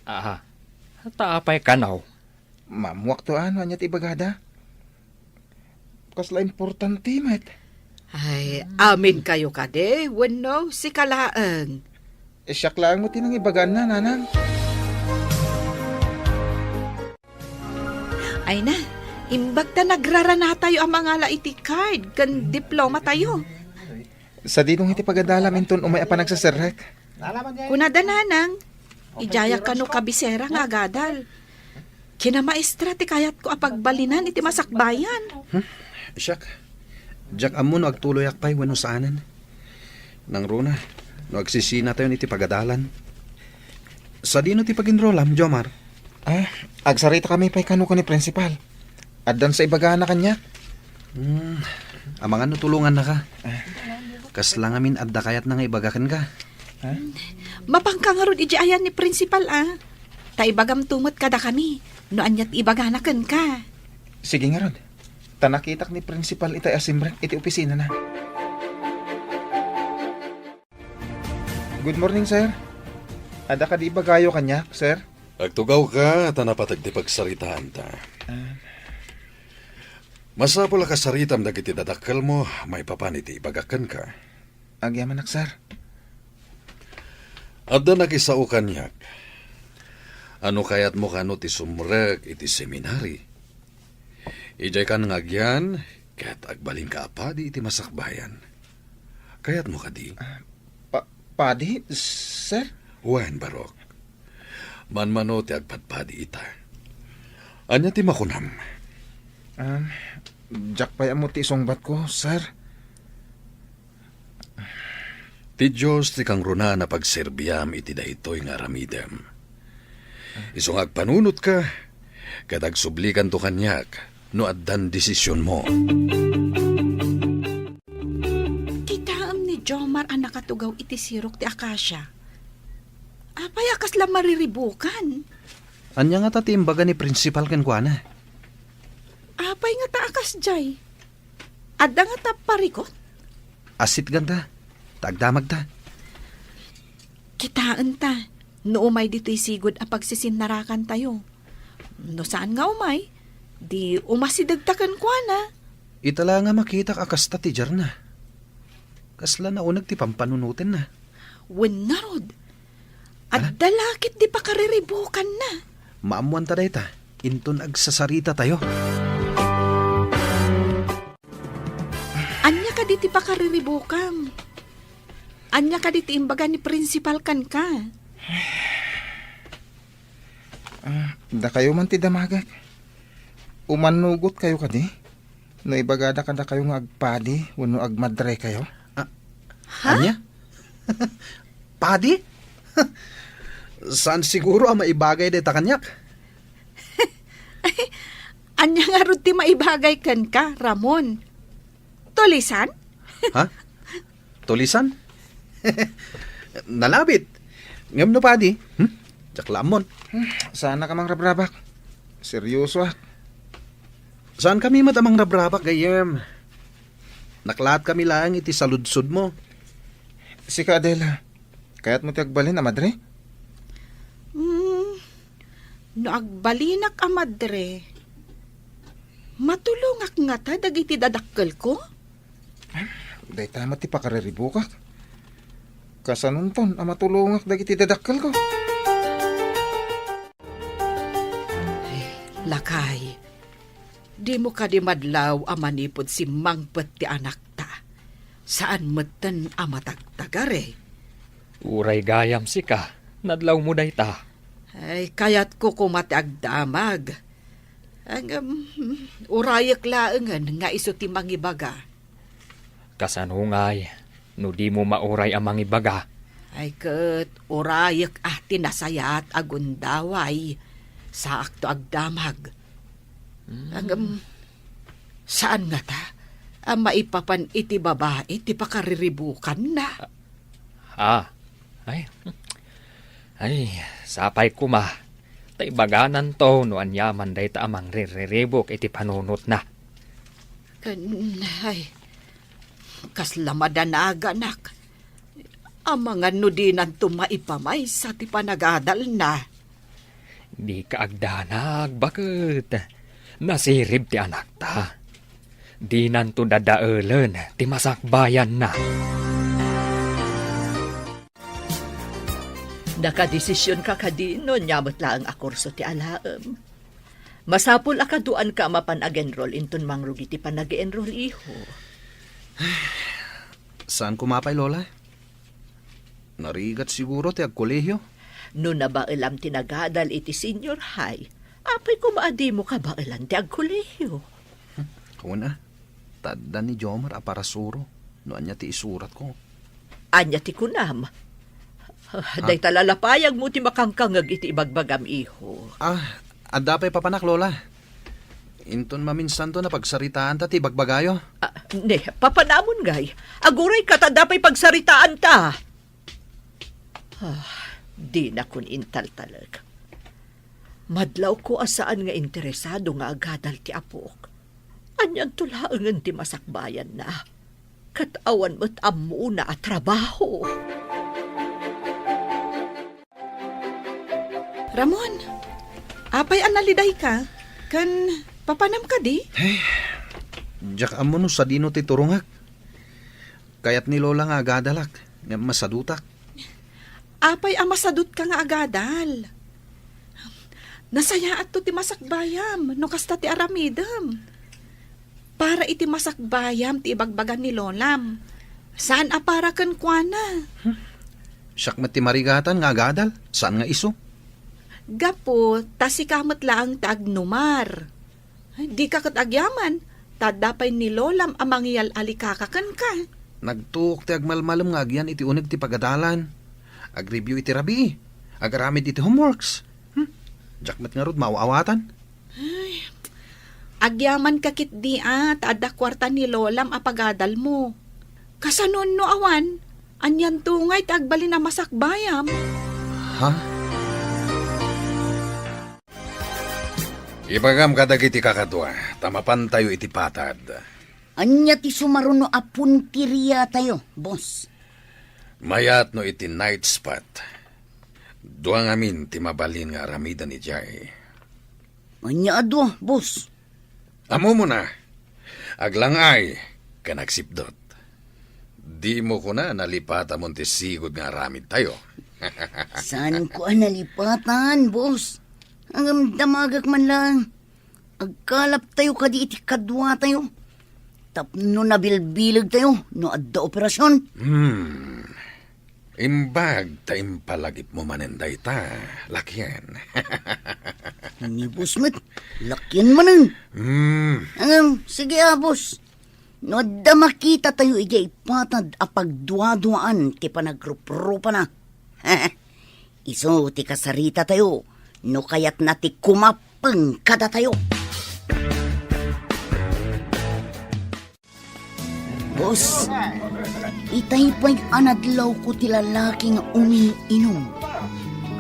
Aha. Taapay kanaw. Mamuak to ano anya ti bagada. Kasla importante met. Ay, amin kayo kade, wenno si kalaang. Siyak lang mo tinang ibagan na, nanang. Ay na, imbag ta nagrarana tayo ang mga laiti card, kan diploma tayo. Sa dinong iti pagadala minton umay apa nagsaserrek. Kunadananang, ijaya ka no kabisera nga agadal. Kinamaestra ti kayat ko apagbalinan iti masakbayan. Siyak. Jack amo no agtuloy akpay wano saanan. Nang runa, no agsisina tayo iti pagadalan. Sa dino ti pag-enrollam, Jomar? Agsarita kami pa'y kano ko ni principal. Addan sa ibagana kanya. Amangan no tulungan na ka. Kaslang amin adda kayat na nga ibagakan ka. Mapangkangarod ijayan ni principal Taibagam tumot kada kami, no anyat ibaganakan ka. Sige nga rod. Tanakitak ni principal itay asimbrek iti opisina na. Good morning, sir. Ada ka di ibagayo kanya, sir? Agtugaw ka, tanapatag ti pagsaritaan ta. Masapula ka saritam dagiti dadakkel mo, may papaniti ibagakan ka. Agyaman sir. Adda nakisao kanyak. Ano kayat mo kano ti sumrek iti seminary? Ijay ka ngagyan, kaya't agbalin ka apadi iti masakbayan. Kayat mo kadi? Padi, sir? Wen, Barok. Manmano ti agpadpadi ita. Anya ti makunam? Jack pa'y amo ti isongbat ko, sir. Ti Diyos ti kang runa na pagserbiam iti daytoy nga aramidem. Isong agpanunot ka, kadag sublikan to kanyak, no addan desisyon mo. Kitaam ni Jomar ang nakatugaw iti sirok ti Akasya. Apay akas lang mariribukan. Anya nga ta ti imbaga ni principal ken kuana? Apay nga ta akas jay. Adda nga ta parikot. Asit ganda. Tagdamag ta. Kitaan ta. No umay dito'y sigod a pagsisinarakan tayo. No saan nga umay? Di umasidagtakan kwa na. Itala nga makita kakasta ti Jarna. Kasla na unag ti pampanunutin na. Wen nga rod. At dalakit di pa kariribukan na. Maamuan ta dayta. Inton agsasarita tayo. Anya ka di ti pa kariribukan. Anya ka di ti imbaga ni principal kan ka. Da kayo man ti damagak. Umanugot kayo kadi. No ibagada kada kayo nga agpadi, wano agmadre kayo. Anya? Padi? Saan siguro ang maibagay dayta kanyak? Anya nga ron ti maibagay kan ka, Ramon. Tulisan? Ha? Tulisan? Nalabit. Ngam no padi. Jaklamon. Sana ka mang rabrabak. Seryoso ah. Saan kami matamang rabrabak gayem? Naklat kami lang iti saludsod mo. Si ka Adela, kaya't mo tiyagbalin na madre? No agbalinak a madre. Matulungak nga ta dagiti dadakkel ko? Day tama ti pakararibukak. Kasanunton, amatulungak dagiti dadakkel ko. Lakay, di mo ka di madlaw a manipod si mangpet ti anak ta. Saan meten a matagtagare? Uray gayam si ka, nadlaw mo dayta. Ay, kayat ko kumati agdamag. Ang urayak laengan nga iso ti mangibaga. Kasanungay, no di mo mauray ang mangibaga. Ay ket urayak tinasayat agundaway sa akto agdamag. Ang saan nga ta? Ang maipapan iti babae ti pakariribukan na. Ay, sapay kuma. Taibaganan to no anyaman day ta amang riribok iti panunot na. Ay, kaslamadaga nak. Ang mga nudinan tumaipamay sa ti panagadal na. Di ka agdanag, bakit? Nasirib ti anak ta. Di nanto dadaelen ti masakbayan na. Nakadesisyon ka kadino, nyamot lang a kurso ti alaem. Masapul akaduan ka mapan ag-enroll inton mangrugi ti panag-enroll iho. Saan kumapay, Lola? Narigat siguro ti agkolehyo. No nabailam tinagadal iti senior high, apay kumaadi mo ka bailan ti agkolehiyo. Kuna, tadda ni Jomar aparasuro. No anya ti isurat ko. Anya ti kunam. Day talalapayag mo ti makangkangag iti ibagbagam iho. Adapay papanak, Lola. Inton maminsan to na pagsaritaan ta ti bagbagayo. Ne, papanamon gay. Aguray ka tadapay pagsaritaan ta. Di na kun intal talag. Madlaw ko asaan nga interesado nga agadal ti apok. Anyang tulaangan ti masakbayan na. Katawan mo't amu na at trabaho. Ramon, apay analiday ka? Kan papanam ka di? Jak amo no sa dino ti turungak. Kayat ni Lola nga agadalak. Nga masadutak. Apay amasadut ka nga agadal. Nasaya at to ti masakbayam, no kasta ti aramidam. Para iti masakbayam ti ibagbagan ni Lolam. Saan apara kan kuana? Siyak ti marigatan nga agadal. Saan nga iso? Gapo, tasikamot lang tagnumar. Di ka katagyaman, tadapay ni Lolam amangyal alikakakan ka. Nagtuok ti agmalmalom nga agyan iti uneg ti pagadalan. Ag-review iti rabi. Agaramid iti homeworks. Jakmat nga rod mauawatan. Agyaman kakit di taada kwarta ni Lolam apagadal mo. Kasanon no awan, anyan tungay tagbali na masakbayam. Ha? Ibagam kadagiti kakadwa, tamapan tayo iti patad. Anya ti sumaruno apun tiriya tayo, boss. Mayat no iti night spot. Duang amin ti mabalin nga aramida ni Jai. Anya adwa, boss. Amo mo na, aglangay ka nagsipdot. Di mo ko na nalipata mo ti sigod nga aramid tayo. Saan ko nalipatan, boss? Ang damagak man lang. Agkalap tayo kadi iti kadwa tayo. Tapno nabilbilag tayo no adda operasyon. Imbag ta impalagip mo manenday ta, lakyan. Ni boss met, lakyan manan. Sige boss. No adda makita tayo ijay patad apagdua-duaan ti panagrup-rupa na. Iso ti kasarita tayo. No kayat na ti kumap kumapangkada tayo. Boss, itay pa'y anadlaw ko ti lalaki nga umiinom.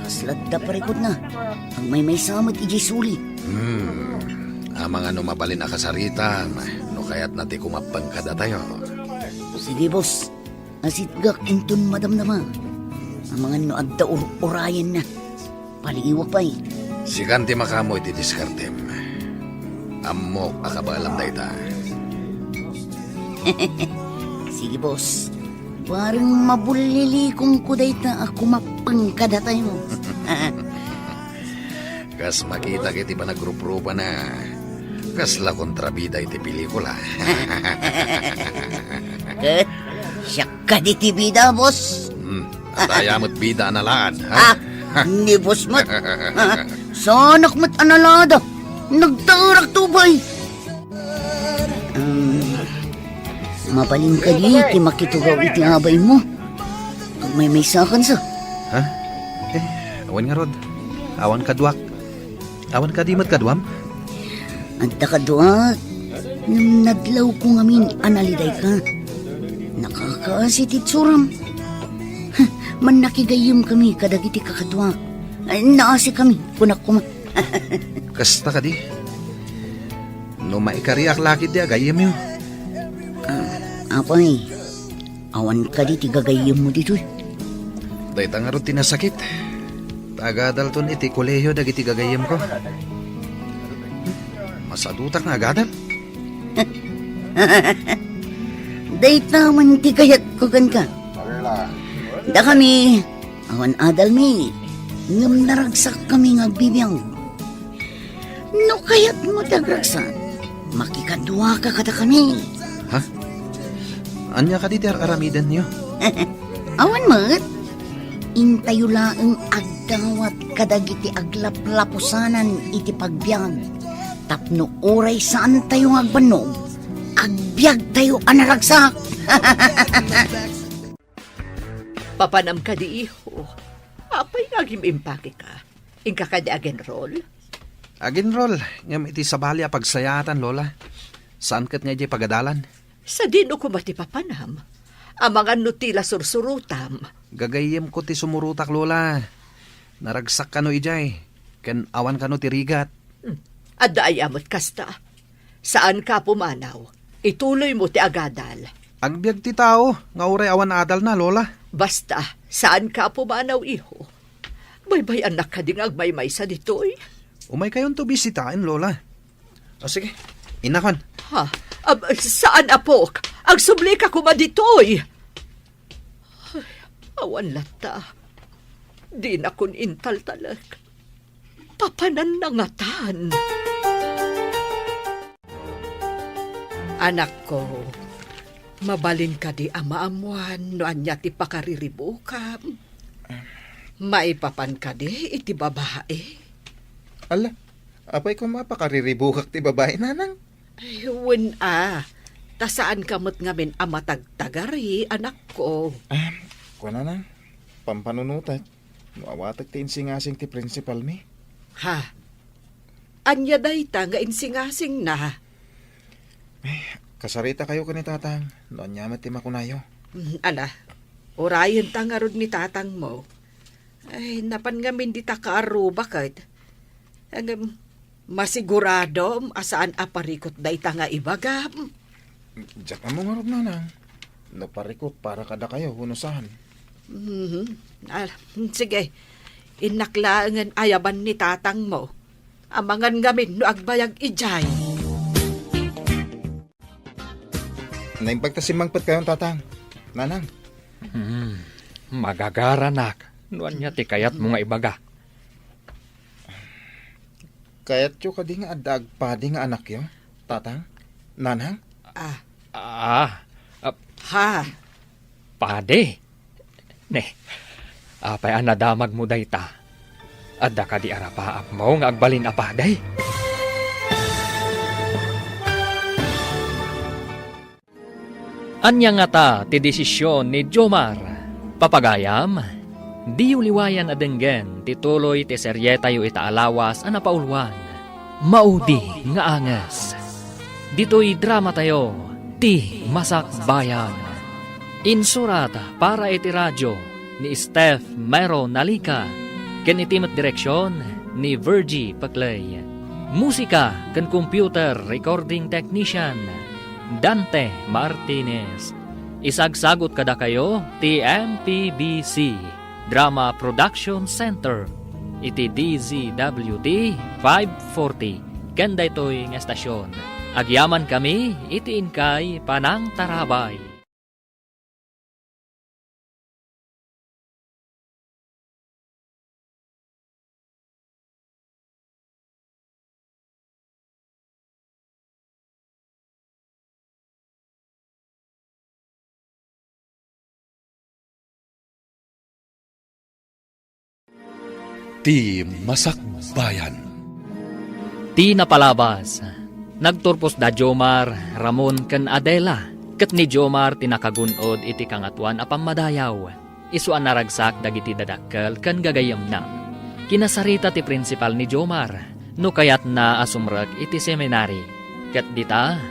Kasladda parikot na, ang may samad ijisuli. Amang ano mabalin na kasarita, no kaya't nati kumapangkada tayo. Sige boss, asitgak inton madamdama. Ang mga no adda orayan na. Paliiwa pa'y. Sikan ti makamoy ti diskartem. Amok akabalam dayta. Sige boss, parang mabulili kung kuday ta ako mapangkada tayo. Kas makita kiti pa nagrup-rupa na. Kas la kontrabida iti pelikula. Ket, siya ka di ti bida, boss. At ayamot bida analaan. Ni boss mat. Sanak mat analada. Nagtarak tubay. Mabalin ka di, ti makitugaw iti abay mo. Pag may sakan sa. Awan nga rod. Awan kadwak. Awan kadimat kadwam. Anta ka doa, nang nadlaw ko ngamin analiday ka. Nakakaasit itsuram. Man nakigayim kami kadagiti kakadwa. Naasi kami, punak kuma. Kasta ka di. No maikariak lakit di agayam yun. Apay, awan ka di tigagayim mo dito. Dahil nga ron tinasakit. Tagadal ton iti kolehiyo dagiti gagayam ko. Masadutak nga agadal. Dahita man ti kayat ko ka. Da kami, awan adal mi, ngam naragsak kami nga bibiyang. No kayat mo dagragsak, makikadwa ka kada kami. Anya ka di aramidan niyo. Awan mat, intayo laeng agdawat kadagiti aglaplapusanan iti pagbiag. Tapno oray saan tayo agbanog, agbiag tayo anaragsak. Papanam ka di iho. Apay naging impake ka. Ingka ka di again roll. Aginrol, ngam iti sabali a pagsayatan, Lola. Saan kat nga di pagadalan? Sa dino ko mati papanam. Ang mga nutila sursurutam. Gagayem ko ti sumurutak, Lola. Naragsak ka no ijay. Ken awan ka no ti rigat. Adda ay amot kasta. Saan ka pumanaw? Ituloy mo ti agadal. Agbiag ti tao, nga uray awan adal na, Lola. Basta, saan ka pumanaw iho? Bay anak ka ding agmay-may sa ditoy. Umay kayon to bisitain, Lola. O sige, inakon. Ha? Saan apok? Agsubli ka kuma ditoy. Ay, awan lata. Di na kun intal talag. Papanan na ngatan. Anak ko, mabalin ka di amaamuan no anya ti pakariribukam. Maipapan ka di iti babae. Ala, apay ko mapakariribuhak ti babae nanang. Ayun tasaan kamot ngamin amatagtagari, anak ko. Kuha na, pampanunutat. Nuawatag ti insingasing ti principal mi. Ha? Anya dayta nga insingasing na. Kasarita kayo ka ni tatang. Noon niya ti makunayo. Ala, orayan tangarod ni tatang mo. Ay, napan ngamin di takaaru, bakit? Masigurado asaan aparikot dayta nga ibagam. Diyak mo nga rin nanang. Naparikot para kada kayo hunusahan. Sige, inaklaan ayaban ni tatang mo. Amangan ngamin no agbayag ijay. Naimpagtasimangpat kayo tatang. Nanang. Magagaranak. Nuan niya ti kayat mo nga ibaga. Kaya't yung kadi nga adag pa di nga anak yo, tatang. Nanang. Ha? Pade. Ne, apay anadamag mo dayta. Adda ka di arapaap mo nga agbalin apaday. Anya nga ta ti desisyon ni Jomar. Papagayam, di uliwayan adenggen ti tuloy ti seryeta yu itaalawas anapaulwan. Maudi nga angas. Dito'y drama tayo, ti Masakbayan. Insurata para iti radyo ni Steph Mero Nalika. Ken itimat direksyon ni Virgie Paclay. Musika ken computer recording technician Dante Martinez. Isagsagot kada kayo ti MPBC Drama Production Center iti DZWD 540 ken daytoy nga estasyon. Agyaman kami iti inkay Panang Tarabay. Ti Masakbayan. Ti napalabas. Nagturpos da Jomar, Ramon ken Adela. Ket ni Jomar tinakagunod iti kangatuan a pamadayaw. Isuan naragsak dagiti dadakkel ken gagayem na. Kinasarita ti prinsipal ni Jomar, no kayat na asumrek iti seminary. Ket dita,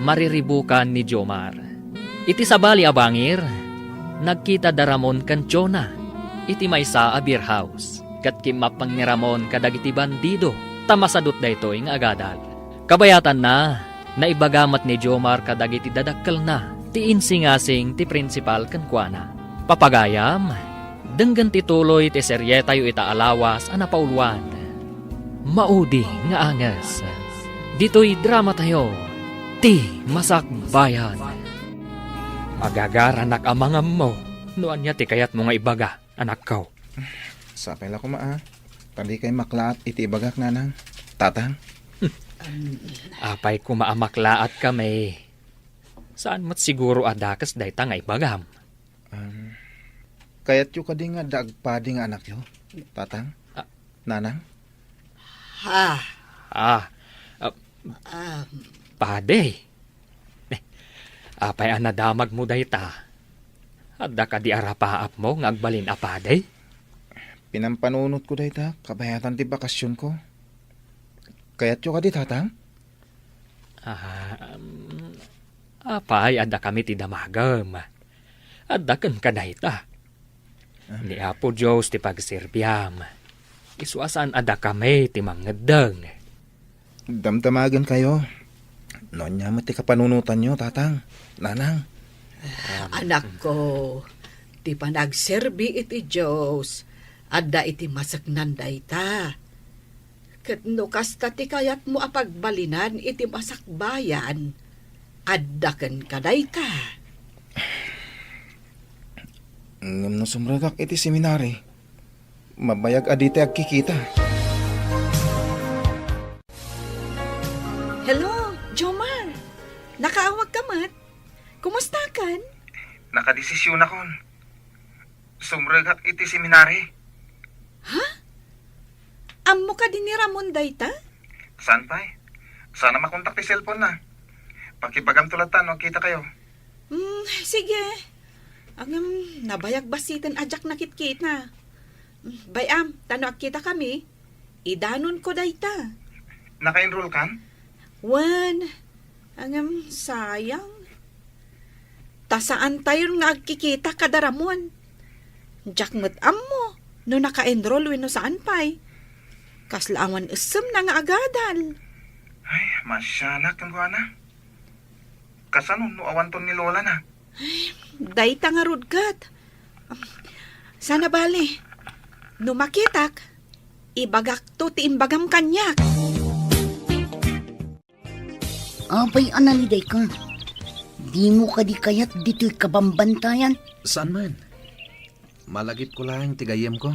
mariribukan ni Jomar. Iti sabali a bangir, nagkita da Ramon ken Jonah, iti maysa a beer house. Ket kimapang ni Ramon kadagiti bandido, tamasadot daytoy nga agadal. Kabayatan na, naibagamat ni Jomar kadagiti dadakkel na, ti insingasing ti prinsipal ken kuana. Papagayam, denggan ti tuloy ti serye tayo itaalawas a napauluan. Maudi nga angas. Dito'y drama tayo, ti Masakbayan. Magagaranak amangam mo, noan niya ti kayat mo nga ibaga, anak ko. Sapay la ko maa. Pandi kay maklaat iti ibagak nanang. Tatang. Apay ko maamaklaat kami. Saan mat siguro adakas dayta nga ibagam? Kayat yu kadi nga dagpadi nga anak yo. Tatang. Nanang. Ha, Pade. Apay anadamag mo dayta. Adda ka di arapaap mo nga agbalin apade? Pinampanunot ko dayta. Kabayatan ti bakasyon ko. Kayat yu kadi tatang. Apay adda kami ti damagam. Adda ken kadayta. Ni Apo Diyos ti pagserbyam. Isuasan ada kami ti mangedeng. Damdamagan kayo. Noon niya mati kapanunutan nyo, tatang. Nanang. anak ko, ti panagserbi iti Diyos, adda iti masaknan dayta. Ket no kasta ti kayat mo apagbalinan iti masakbayan, adda ken kadayta. Ngam no sumragak iti seminary. Mabayag adite agkikita. Hello, Jomar. Nakaawag ka mat? Kumusta kan? Nakadesisyon akon. Sumragak iti seminary. Ammo ka din ni Ramon dayta? Saan pa eh? Sana makontak ti cellphone na. Pakibagam tulatan, no, kita kayo. Sige. Ang nabayag basitan ajak nakit-kit na. Bayam, tano kita kami. Idanon ko dayta. Naka-enroll kan? Wan, ang sayang. Tasaan tayo nga agkikita kada Ramon. Jak met ammo, no naka-enroll wino saan pa'y. Kaslaawan isem na nga agadal. Ay, masyanak yung na. Kasanon no awanton ni Lola na. Dayta nga rudgat. Sana bali, no makitak, ibagak to ti imbagam kanyak. Abay, analiday ka. Di mo ka di kayat dito'y kabambantayan. Saan man? Malagip ko lang tigayem ko.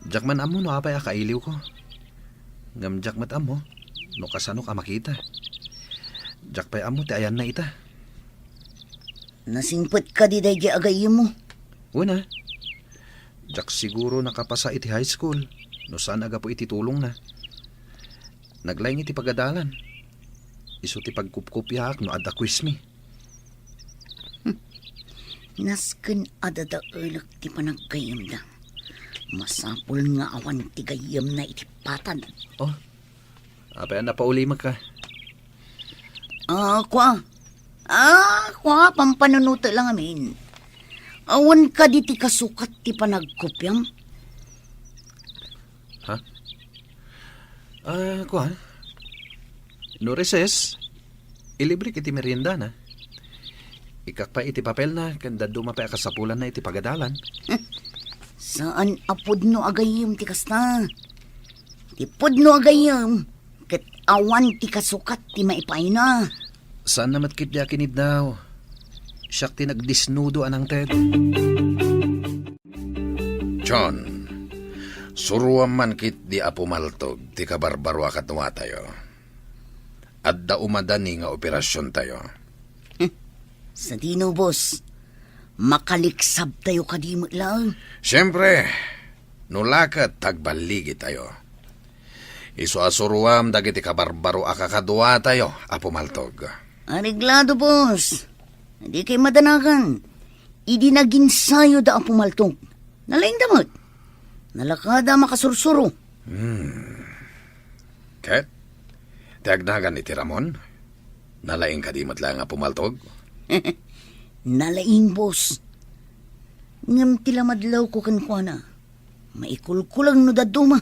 Jakman amo no apay akailiw ko. Ngam jakmat amo, no kasano ka makita. Jakpay amo ti ayan na ita. Nasingpet ka di day agay mo. Una, jak siguro nakapasa iti high school. No saan aga po iti tulong na. Naglaing iti pagadalan. Iso ti pagkupkupyak no adda quiz mi. Nasken adada ulak ti panagkayam da. Masapul nga awan ti gayam na iti patan. Oh, Apa na pauli ka? Kwa, pampanunuto lang amin. Awan ka di ti kasukat ti panagkopyam. Kuan? No recess, ilibre kiti merienda na. Ikak pa iti papel na, kanda dumapay akasapulan na iti pagadalan. Saan apod no agayim ti kasta? Ti pod no agayim, ket awan ti kasukat ti maipay na. Saan namat kitya kinid daw? Siyak ti nagdisnudo anang Ted. John, suruan man kit di apumaltog, ti kabarbaro akatwa tayo. At da umadani nga operasyon tayo. Sa dino, boss, makaliksab tayo kadimot lang. Siyempre, nulakat tagbaligi tayo. Isu asuruam dagiti kabarbaro akakadwa tayo, apumaltog. Areglado, boss. Hindi kay madanagan. Idi naginsayo da ang pumaltong. Nalaing damot. Nalakada makasursuro. Ket, tiagnagan ni Ramon, nalaing kadimot lang nga pumaltog. Nalaing, boss. Ngam tilamadlaw ko kankwana. Maikulkulang no daduma.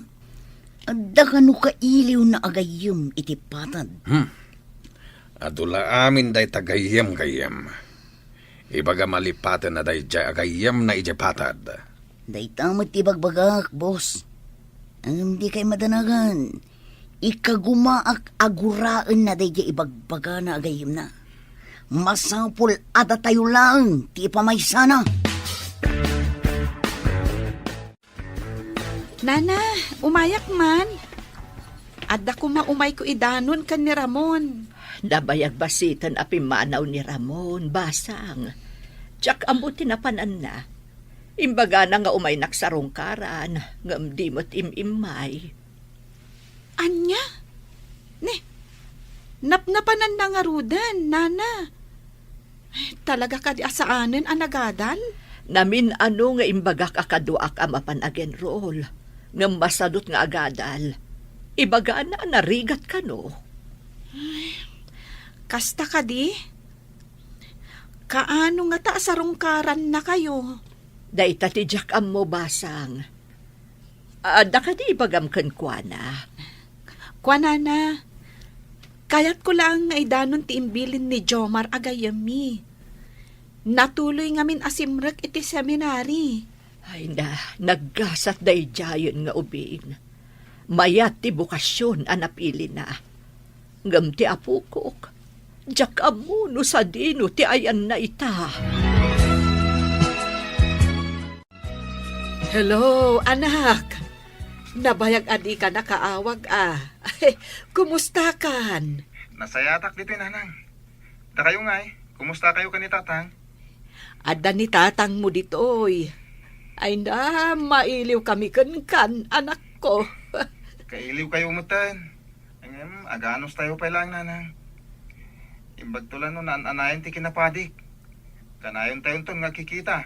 Adda ka no kailiw na agayom iti patad. Adula amin day tagayam-gayam. Ibaga malipatan na day jay agayam na ijepatad. Day tamot ibagbagak, boss. Ang di kay madanagan. Ikagumaak aguraan na day ibagbaga na agayim na. Masapul ada tayo lang, ti pamaysana. Nana, umayak man. Adda ko maumay ko idanon kan ni Ramon. Nabayag basitan api manaw ni Ramon, basang. Tsak amutin na panan na. Imbaga na nga umay naksarongkaran, ngam di mo't imimay. Anya? Napnapanan na nga rudan, Nana. Talaga ka di asaanan anagadal? Namin ano nga imbagak akaduak amapan again roll. Ngam masadot nga agadal. Ibaga na narigat ka no. Kasta ka di? Kaano nga ta sarungkaran na kayo? Daita ti jak am mo basang. Da ka di ibagam kankwana. Kwanana, kayat ko lang nga idanon ti imbilin ni Jomar agayami. Natuloy ngamin asimrek iti seminary. Ay na, naggasat day jayon nga ubing. Mayat ti bukasyon anapili na. Ngam ti apukok. Jak amuno sa dino ti ayan na ita. Hello, anak. Nabayag adi ka nakaawag Ay, kumusta kan? Nasayatak dito nanang. Da kayo nga kumusta kayo ka ni tatang? Ada ni tatang mo ditoy. Ay na, mailiw kami kan, anak ko. Kailiw kayo mutan. Aganos tayo pa lang nanang. Imbagtulan no anayan ti kinapadik. Kanayon tayo ton nga kikita.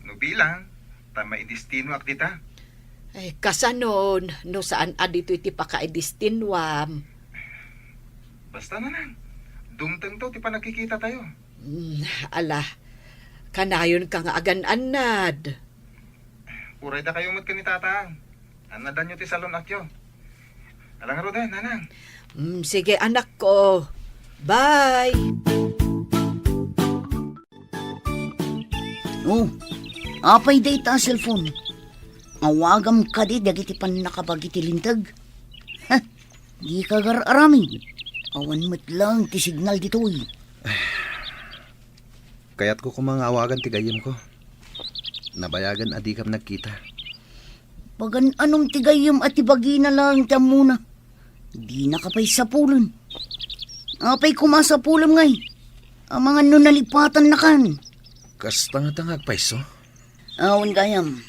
No bilang, tama idistino ak dita. Ay, kasanon, no saan adito iti pakaidistinwam. Basta nanang, dumteng to ti pa nakikita tayo. Ala, kanayon ka nga agan-anad. Uray da kayo mat ka ni tatang. Anadan nyo ti salon akyo. Alang rodan, nanang. Sige anak ko. Bye! Oh, apay data cellphone. Awagam ka di dagiti pan nakabagiti lintag. Di ka gararamin. Awan mo't lang ti signal ditoy. Kaya't ko kumang awagan ti gayem ko. Nabayagan adikam nagkita. Pagan anong tigayom at ibagi na lang tiyam muna. Di nakapay sa pulon. Apay kumasapulam ngay. Ang mga nunalipatan na kan. Kastanga-tangag paiso. Awan gayam.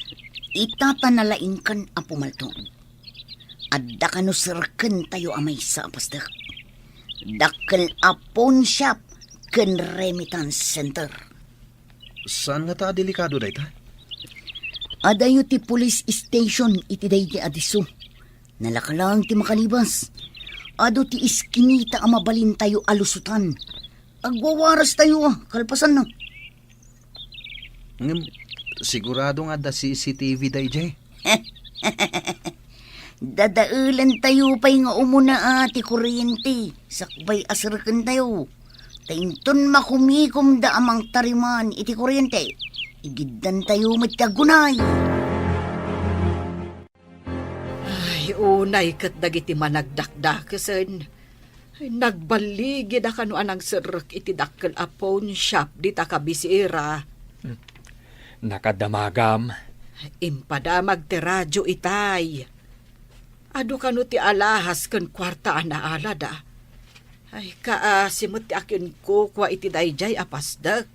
Itatanalain kan apumaltong. Adda ka no sirken tayo amay sa apasdak. Dakkel apon shop ken remittance center. Saan nga ta delikado day ta? Adayo ti police station iti day ti adiso. Nalakalang ti makalibas. Ado ti iskinita ang mabalin tayo alusutan. Agwawaras tayo kalpasan na. Ngem, sigurado nga da CCTV day, Jay. Dadaulan tayo pa'y nga umuna ati kuryente. Sakbay asarkan tayo. Tainton makumikom da amang tariman iti kuryente. Igiddan tayo matyagunay. Ay, unay kat dagiti managdakdakasen. Ay, nagbaligid ka no anang sirk iti dakkel a pawn shop di takabisira. Nakadamagam. Impadamag ti radyo itay. Ado ka no ti alahas ken kwarta na alada. Ay, simot ti akin ko kwa iti dayjay apasdak.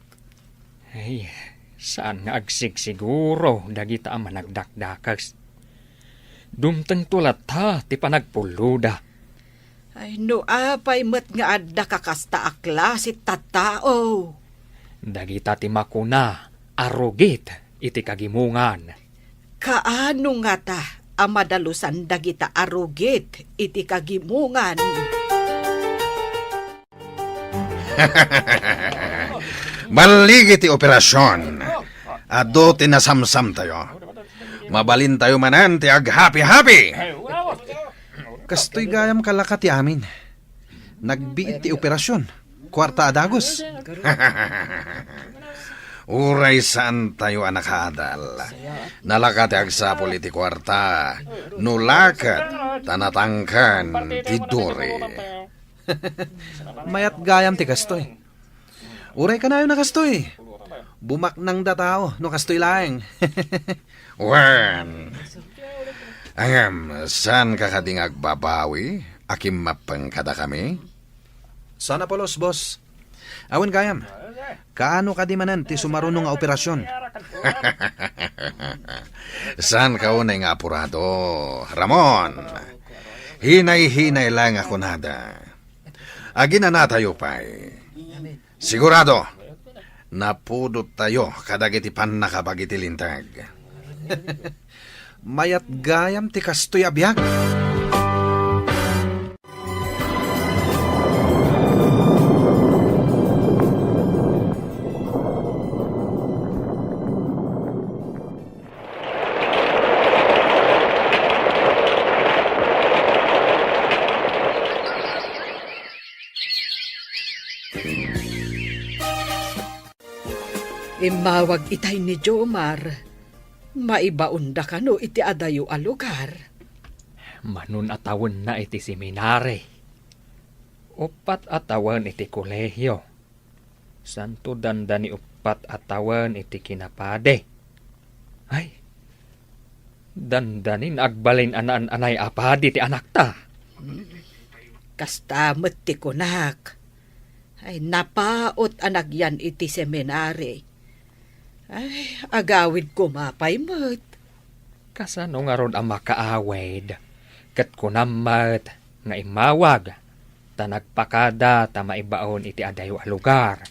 Ay, saan nga agsigsiguro dagita ang managdakdakas. Dumteng tulat ha, ti panagpuluda. Ay, no apay met nga adda kakasta akla si tatao. Dagita ti makuna, arugit, iti kagimungan. Kaano nga ta ang madalusan dagita arugit iti kagimungan? Baligi ti operasyon. Ado tinasamsam tayo. Mabalin tayo manan ti ag-happy-happy. Kastoy gayam kalaka ti amin. Nagbiit ti operasyon. Kwarta adagos. Uray saan tayo anak adal. Nalakat ti agsapol iti kwarta. Nulakat tanatangkan ti duri. Mayat gayam ti kastoy. Uray ka na yun na kastoy. Bumak nang datao no kastoy laeng. Wan. Saan ka kading agbabawi? Akim mapangkada kami? Sana polos, boss. Awan gayam. Kaano ka di manan ti sumarunong nga operasyon? Saan ka unay nga apurado? Ramon, hinay-hinay lang ako nada. Agina na tayo pa'y. Sigurado, napudot tayo kadagiti pan nakabagiti lintag. Mayat gayam ti kastoy abiyag. Imawag itay ni Jomar. Maibaunda ka no iti adayo a lugar. Manun atawon na iti seminare. Upat atawan iti kolehyo. Santo dandani upat atawan iti kinapade. Ay, dandanin agbalin anay apadi ti anak ta. Kastamet ti kunak. Ay, napaot anak yan iti seminari. Ay, agawid ko mapay met. Kasano nga ron ang makaawid. Kat kunamat nga imawag. Ta nagpakada ta maibaon iti adayo a lugar.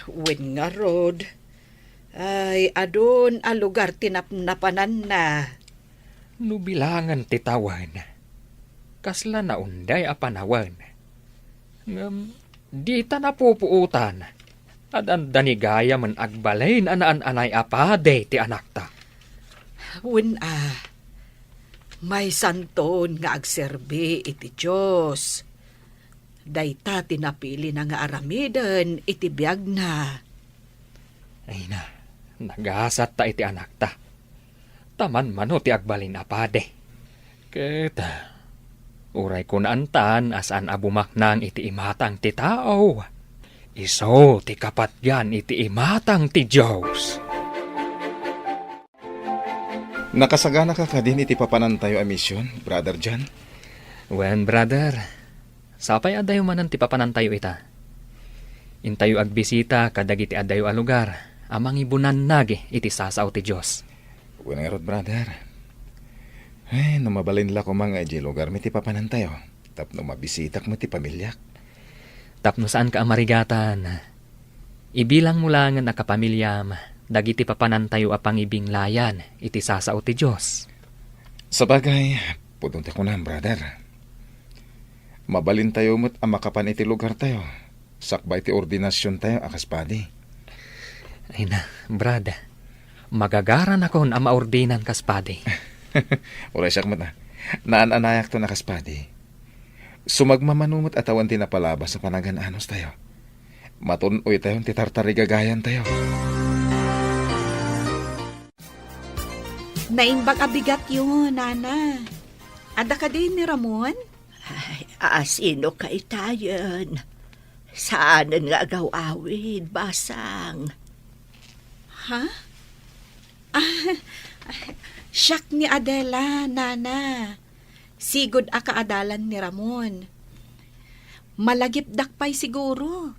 Wen nga rod. Ay, adon a lugar tinapnapanan na. Nubilangan ti tawan. Kasla na unday a panawan. Di ta napupuutan. At ang danigaya man agbalain anay apade ti anak ta. Wen may santon nga agserbi iti Diyos. Dayta tinapili na nga aramiden iti biyag na. Ay na, nagasat ta iti anak ta. Taman mano ti agbalin apade. Kita, uray ko naantan asan abumaknang iti imatang ti tao. Iso ti kapatyan iti imatang ti Diyos. Nakasagana ka din iti papanan tayo a misyon, Brother John? Wen, brother, sapay adayo manan ti papanan tayo ita. Intayo agbisita kadagiti adayo a lugar, amang ibunan nagi iti sasaw ti Diyos. Wen nga rod, brother. Ay, numabalin la ko mga iti lugar mi ti papanan tayo. Tapno mabisitak mo ti pamilyak. Tapno saan ka amarigatan. Ibilang mo lang nga nakapamilyam, dagiti papanan tayo apang ibinglayan, iti sasao ti Diyos. Sa bagay, pudunta ko na, brother. Mabalin tayo mo't ang makapan iti lugar tayo. Sakbay ti ordinasyon tayo, akas padi. Ay na, brad. Magagaran ako ang maordinan kaspadi. Uray siyak mo na. Naan-anayak to na kaspadi. Sumagmamanumot at awan tinapalabas sa panagananos tayo. Matunoy tayo ti tartarigagayan tayo. Naimbag abigat yun, Nana. Ada ka din ni Ramon? Ay, sino ka itayan? Saan nga agawawid, basang? Ha? Siyak ni Adela, Nana. Sigod akaadalan ni Ramon. Malagip dakpay siguro.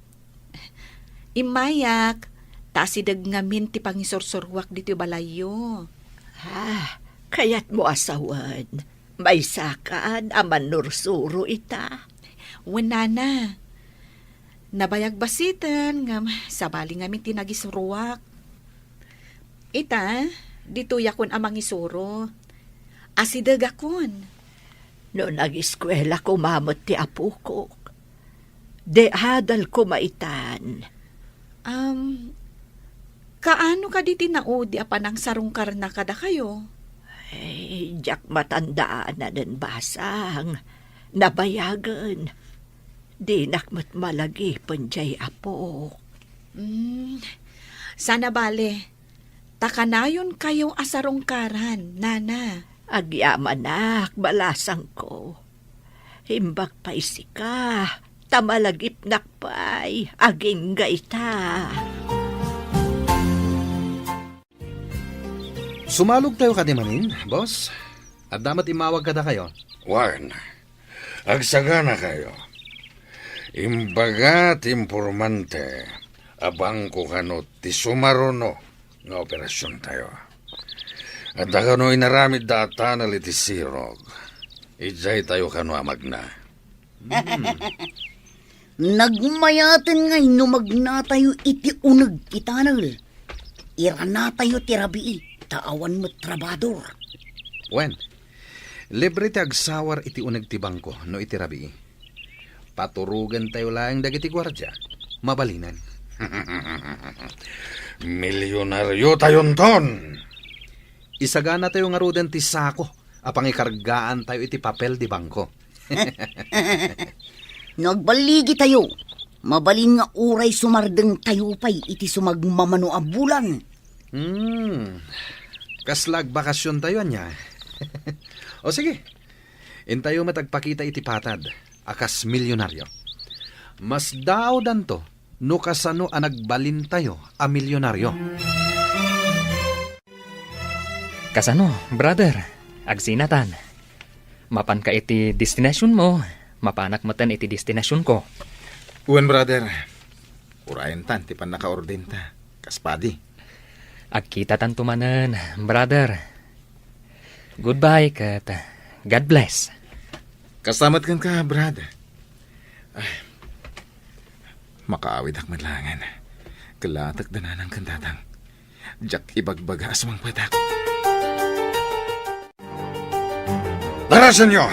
Imayak, tasidag ngamin ti pangisursurwak dito balayo. Kaya't mo asawan. May sakaan aman nursuro ita. Nana. Nabayag basitan ngam sabali ngamin tinagisuruwak. Ita, dito yakon amang isuro. Asidag akon. No nag-eskwela ko mamot ti apo ko. De hadal ko maitan. Kaano ka di tinaudi apan ang sarungkar na kada kayo? Ay, jak matandaan na din basang. Nabayagan. Di nakmat malagi panjay apo. Sana bale. Takanayon kayo asarungkaran, Nana. Agyaman nak, balasang ko. Himbak pa isika, tamalagip nakpay, aging gaita. Sumalog tayo ka di manin, boss. At damat imawag ka da kayo. Wan, agsagana kayo. Imbagat impormante, abang ko kano ti sumarono nga operasyon tayo. At kano inaramid data na litisirog. Ijay tayo kano amagna. Nagmayatan ngay no magnatayo iti unag itanal. Iranatayo tirabii, taawan mo trabador. Wen, libre ti agsawar iti unag ti bangko no iti rabii. Paturugan tayo lang dagiti gwardya. Mabalinan. Milyonaryo tayon ton. Isagana tayo nga roden ti sako, apang ikargaan tayo iti papel di bangko. Nagbaligi tayo. Mabalin nga uray sumardeng tayo pa'y iti sumagmamano a bulan. Kaslag bakasyon tayo niya. O sige, intayo matagpakita iti patad, akas milyonaryo. Mas dao danto, no kasano a nagbalin tayo a milyonaryo. Kasano, brother? Agsinatan. Mapan ka iti destinasyon mo, mapanak matan iti destinasyon ko. Uwan, brother. Urayan tan, ti pan naka-ordin ta. Kaspadi. Agkita tanto manan, brother. Goodbye, kat God bless. Kasamat kan ka, brother. Ay, makaawid ak madlangan. Kalatak dananang kantatang. Jak ibagbaga asmang patak. Darasan nyo,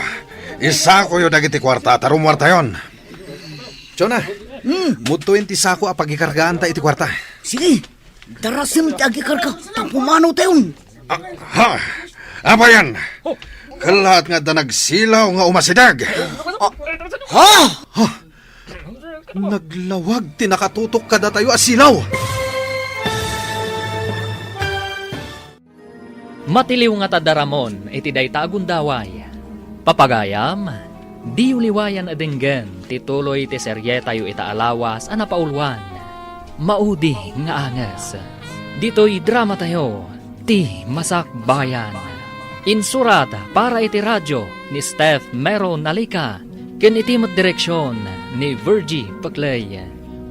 isa ko yung dagiti kwarta, tarumwarta yon. Chona, mutuin ti sako a pagikargaan ta iti kwarta. Sige, darasim ti agikarka, tapumano tayon. Ha? Apa yan? Kalat nga da nagsilaw nga umasidag. Naglawag ti nakatutok kada tayo asilaw. Matiliw nga tadaramon, iti dayta agundaway. Papagayam, di uliwayan adenggan, tituloy ti serye tayo itaalawas, anapaulwan. Maudi nga angas. Dito'y drama tayo, ti Masak Bayan. Insurat para iti radyo ni Steph Meron Nalika, ken iti direksyon ni Virgie Paclay.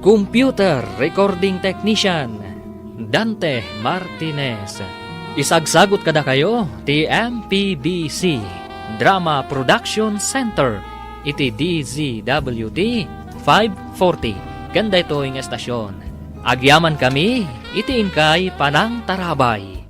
Computer Recording Technician, Dante Martinez. Isagsagot kada kayo, ti MPBC Drama Production Center, iti DZWD 540. Ganda ito yung estasyon. Agyaman kami, iti ingkay Panang Tarabay.